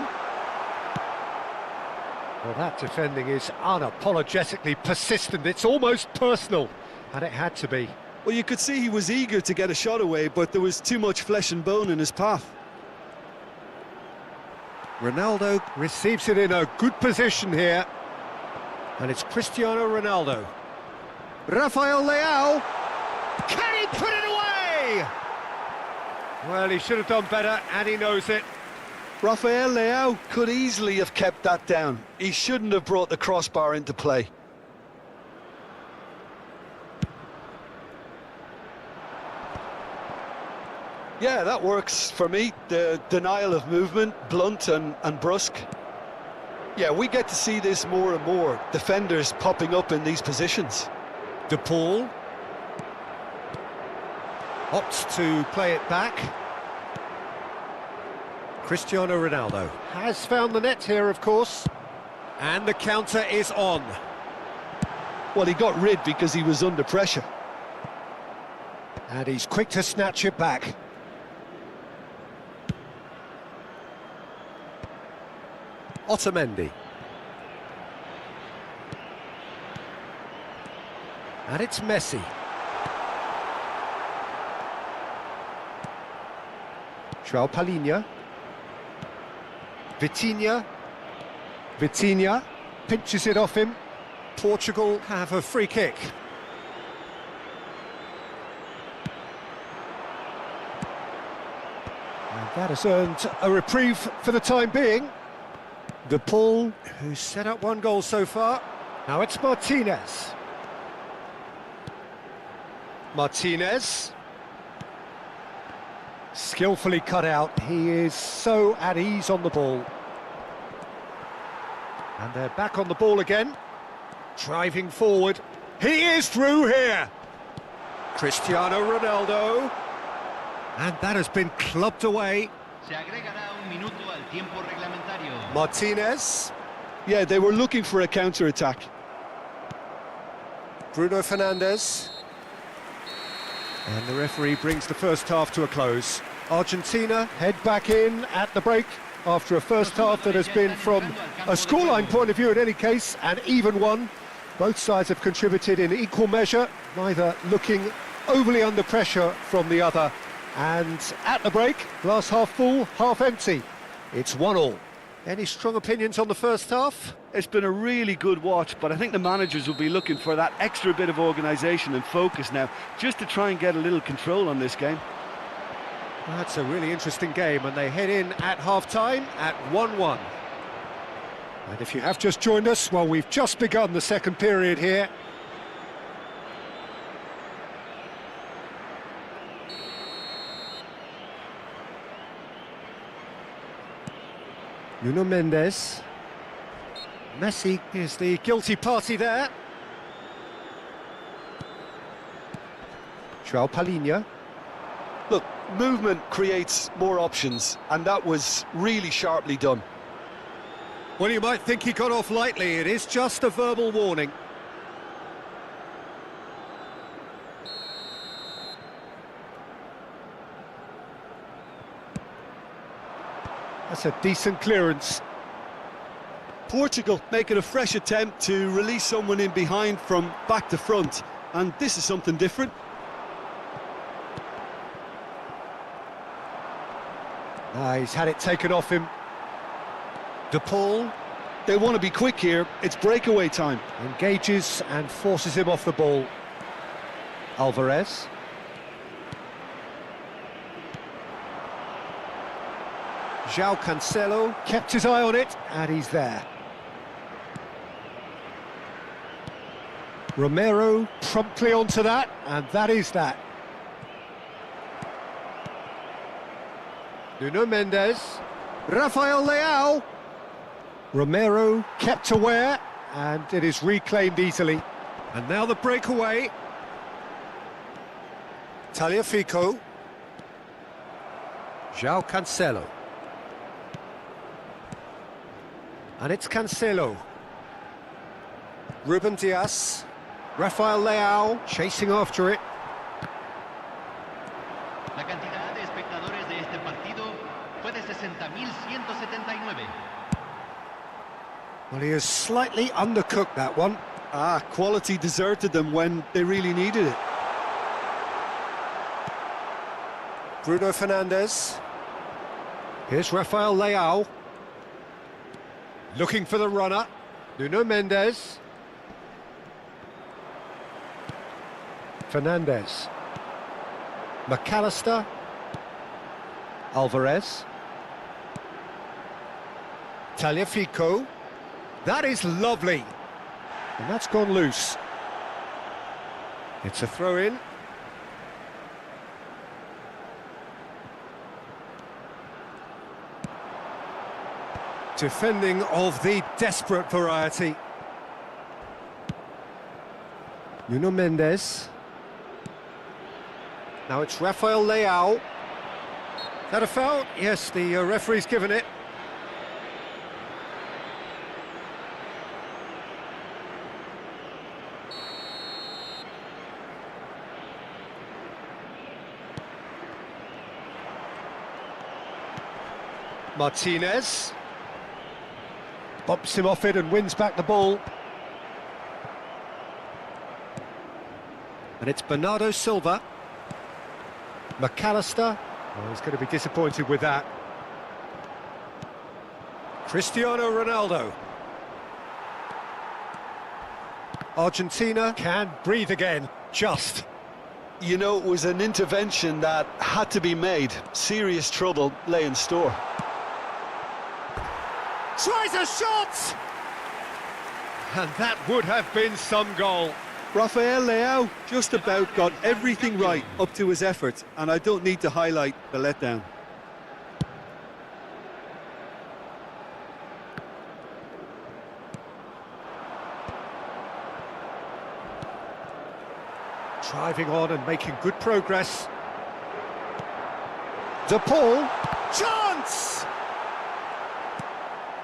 Well, that defending is unapologetically persistent. It's almost personal, and it had to be. Well, you could see he was eager to get a shot away, but there was too much flesh and bone in his path. Ronaldo receives it in a good position here. And it's Cristiano Ronaldo. Rafael Leao. Can he put it away? Well, he should have done better, and he knows it. Rafael Leao could easily have kept that down. He shouldn't have brought the crossbar into play. Yeah, that works for me. The denial of movement, blunt and brusque. Yeah, we get to see this more and more. Defenders popping up in these positions. De Paul opts to play it back. Cristiano Ronaldo has found the net here, of course. And the counter is on. Well, he got rid because he was under pressure. And he's quick to snatch it back. Otamendi. And it's Messi. João Palhinha. Vitinha. Vitinha pinches it off him. Portugal have a free kick. And that has earned a reprieve for the time being. De Paul, who's set up one goal so far. Now it's Martinez. Martinez. Skillfully cut out. He is so at ease on the ball. And they're back on the ball again. Driving forward. He is through here. Cristiano Ronaldo. And that has been clubbed away. Se agregará un minuto al tiempo reglamentario. Martinez. Yeah, they were looking for a counter-attack. Bruno Fernandes. And the referee brings the first half to a close. Argentina head back in at the break after a first half that has been, from a scoreline point of view in any case, an even one. Both sides have contributed in equal measure, neither looking overly under pressure from the other. And at the break, glass half full, half empty. It's 1-1. Any strong opinions on the first half? It's been a really good watch, but I think the managers will be looking for that extra bit of organisation and focus now, just to try and get a little control on this game. That's a really interesting game, and they head in at half-time at 1-1. And if you have just joined us, well, we've just begun the second period here. Nuno Mendes. Messi is the guilty party there. João Palhinha. Look, movement creates more options, and that was really sharply done. Well, you might think he got off lightly. It is just a verbal warning. That's a decent clearance. Portugal making a fresh attempt to release someone in behind from back to front, and this is something different. He's had it taken off him. De Paul They want to be quick here, it's breakaway time. engages and forces him off the ball. Alvarez. João Cancelo kept his eye on it, and he's there. Romero promptly onto that, and that is that. Nuno Mendes, Rafael Leao. Romero kept aware, and it is reclaimed easily. And now the breakaway. Tagliafico. João Cancelo. And it's Cancelo. Ruben Dias. Rafael Leao chasing after it. La cantidad de espectadores de este partido fue de 60.179. Well, he has slightly undercooked that one. Quality deserted them when they really needed it. Bruno Fernandes. Here's Rafael Leao. Looking for the runner. Nuno Mendes. Fernandes. McAllister. Alvarez. Tagliafico. That is lovely. And that's gone loose. It's a throw-in. Defending of the desperate variety. Nuno Mendes. Now it's Rafael Leao. Is that a foul? Yes, the referee's given it. Martinez. Bumps him off it and wins back the ball. And it's Bernardo Silva. McAllister. Oh, he's going to be disappointed with that. Cristiano Ronaldo. Argentina can breathe again, just. You know, it was an intervention that had to be made. Serious trouble lay in store. Tries a shot! And that would have been some goal. Rafael Leao just about got everything right up to his effort, and I don't need to highlight the letdown. Driving on and making good progress. De Paul. Chance!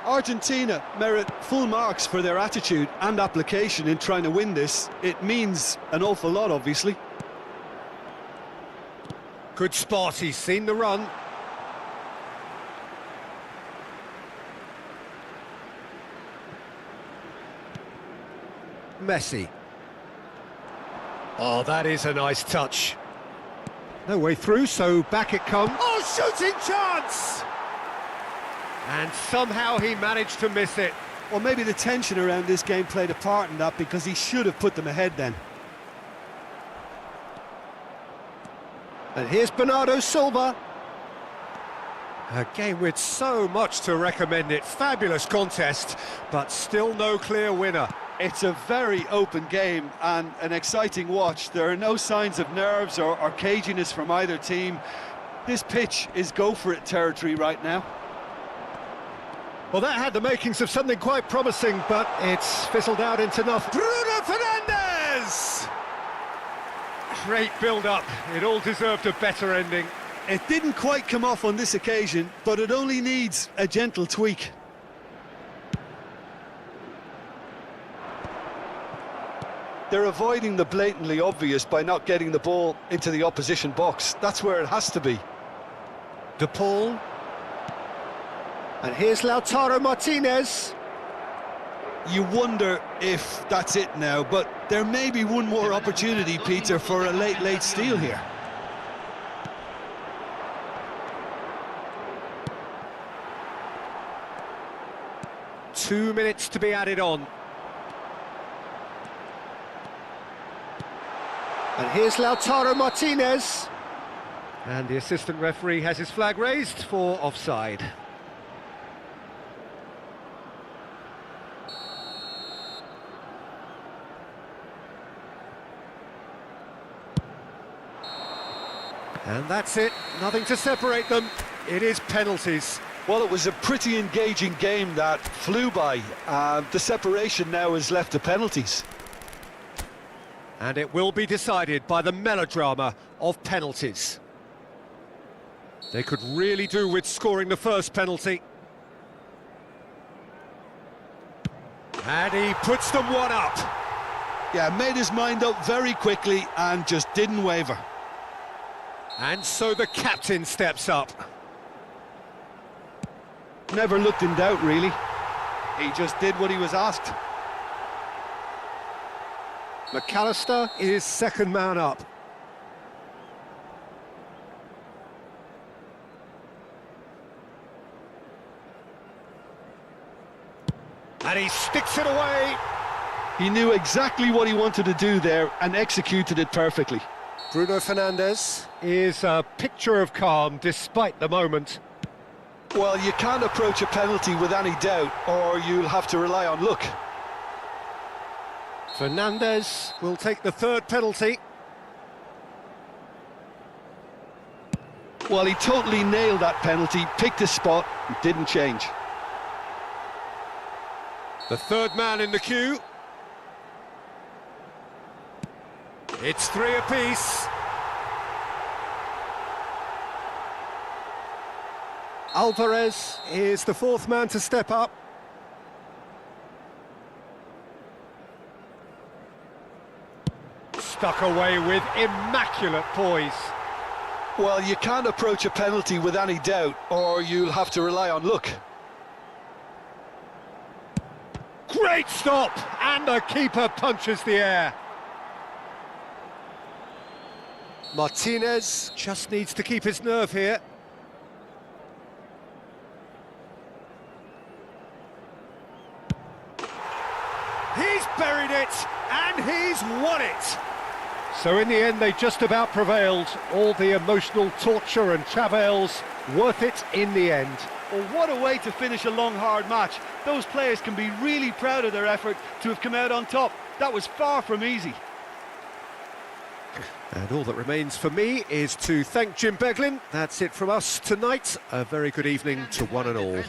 Argentina merit full marks for their attitude and application in trying to win this. It means an awful lot, obviously. Good spot, he's seen the run. Messi. Oh, that is a nice touch. No way through, so back it comes. Oh, shooting chance! And somehow he managed to miss it. Well, maybe the tension around this game played a part in that, because he should have put them ahead then. And here's Bernardo Silva. A game with so much to recommend it. Fabulous contest, but still no clear winner. It's a very open game and an exciting watch. There are no signs of nerves or caginess from either team. This pitch is go-for-it territory right now. Well, that had the makings of something quite promising, but it's fizzled out into nothing. Bruno Fernandes! Great build-up. It all deserved a better ending. It didn't quite come off on this occasion, but it only needs a gentle tweak. They're avoiding the blatantly obvious by not getting the ball into the opposition box. That's where it has to be. De Paul. And here's Lautaro Martinez. You wonder if that's it now, but there may be one more opportunity, Peter, for a late steal here. Two minutes to be added on. And here's Lautaro Martinez. And the assistant referee has his flag raised for offside. And that's it, nothing to separate them. It is penalties. Well, it was a pretty engaging game that flew by. The separation now is left to penalties. And it will be decided by the melodrama of penalties. They could really do with scoring the first penalty. And he puts them one up. Yeah, made his mind up very quickly and just didn't waver. And so the captain steps up. Never looked in doubt, really. He just did what he was asked. McAllister is second man up. And he sticks it away. He knew exactly what he wanted to do there and executed it perfectly. Bruno Fernandes is a picture of calm despite the moment. Well, you can't approach a penalty with any doubt, or you'll have to rely on luck. Fernandes will take the third penalty. Well, he totally nailed that penalty, picked his spot, and didn't change. The third man in the queue. It's three apiece. Alvarez is the fourth man to step up. Stuck away with immaculate poise. Well, you can't approach a penalty with any doubt, or you'll have to rely on luck. Great stop! And the keeper punches the air. Martinez just needs to keep his nerve here. He's buried it, and he's won it! So in the end, they just about prevailed. All the emotional torture and travails, worth it in the end. Well, what a way to finish a long, hard match. Those players can be really proud of their effort to have come out on top. That was far from easy. And all that remains for me is to thank Jim Beglin. That's it from us tonight. A very good evening to one and all.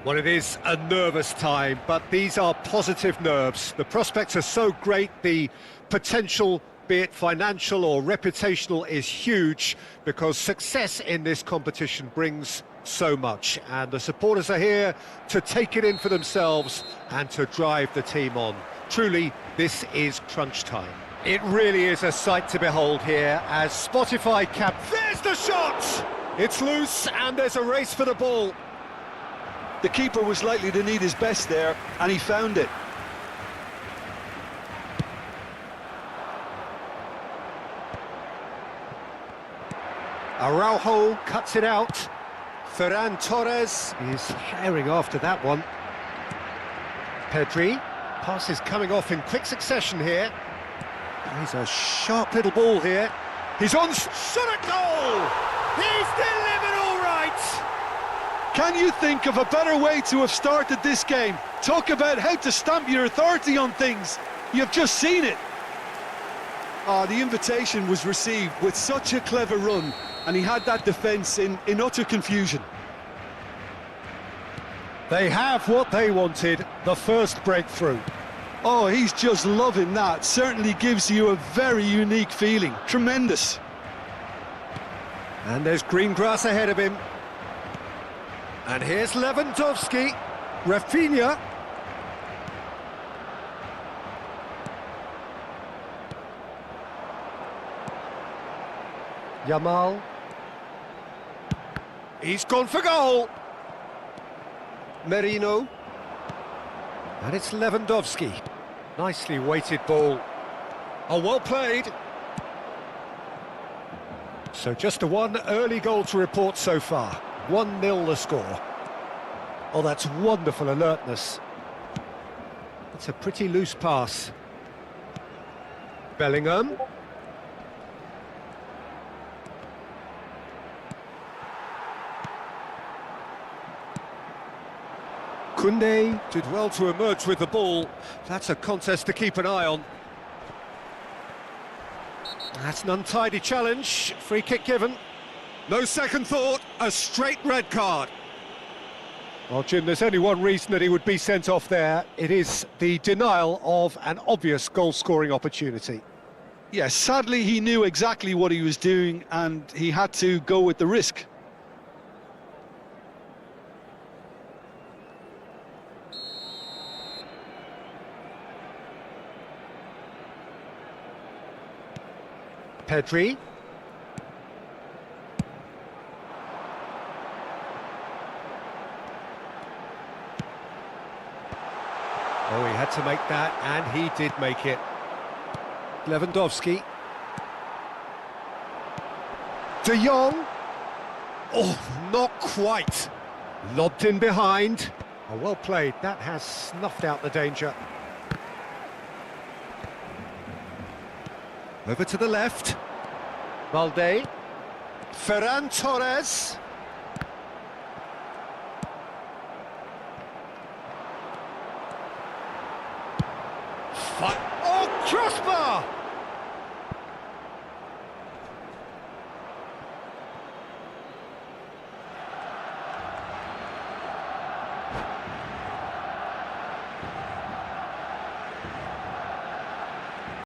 Well, it is a nervous time, but these are positive nerves. The prospects are so great, the potential, be it financial or reputational, is huge because success in this competition brings so much. And the supporters are here to take it in for themselves and to drive the team on. Truly, this is crunch time. It really is a sight to behold here as Spotify cap. There's the shot! It's loose and there's a race for the ball. The keeper was likely to need his best there, and he found it. Araujo cuts it out. Ferran Torres is herring after that one. Pedri, pass is coming off in quick succession here. He's a sharp little ball here. He's on, shot at goal! He's delivered all right! Can you think of a better way to have started this game? Talk about how to stamp your authority on things. You've just seen it. The invitation was received with such a clever run, and he had that defence in utter confusion. They have what they wanted, the first breakthrough. Oh, he's just loving that. Certainly gives you a very unique feeling. Tremendous. And there's green grass ahead of him. And here's Lewandowski. Rafinha. Yamal. He's gone for goal. Merino. And it's Lewandowski. Nicely weighted ball. Oh, well played. So just a one early goal to report so far. 1-0 the score. Oh, that's wonderful alertness. It's a pretty loose pass. Bellingham. Koundé did well to emerge with the ball. That's a contest to keep an eye on. That's an untidy challenge. Free kick given. No second thought, a straight red card. Well, Jim, there's only one reason that he would be sent off there. It is the denial of an obvious goal-scoring opportunity. Yes, sadly he knew exactly what he was doing and he had to go with the risk. Pedri. Oh, he had to make that, and he did make it. Lewandowski. De Jong. Oh, not quite. Lobbed in behind. Oh, well played. That has snuffed out the danger. Over to the left. Valde. Ferran Torres. Oh, crossbar!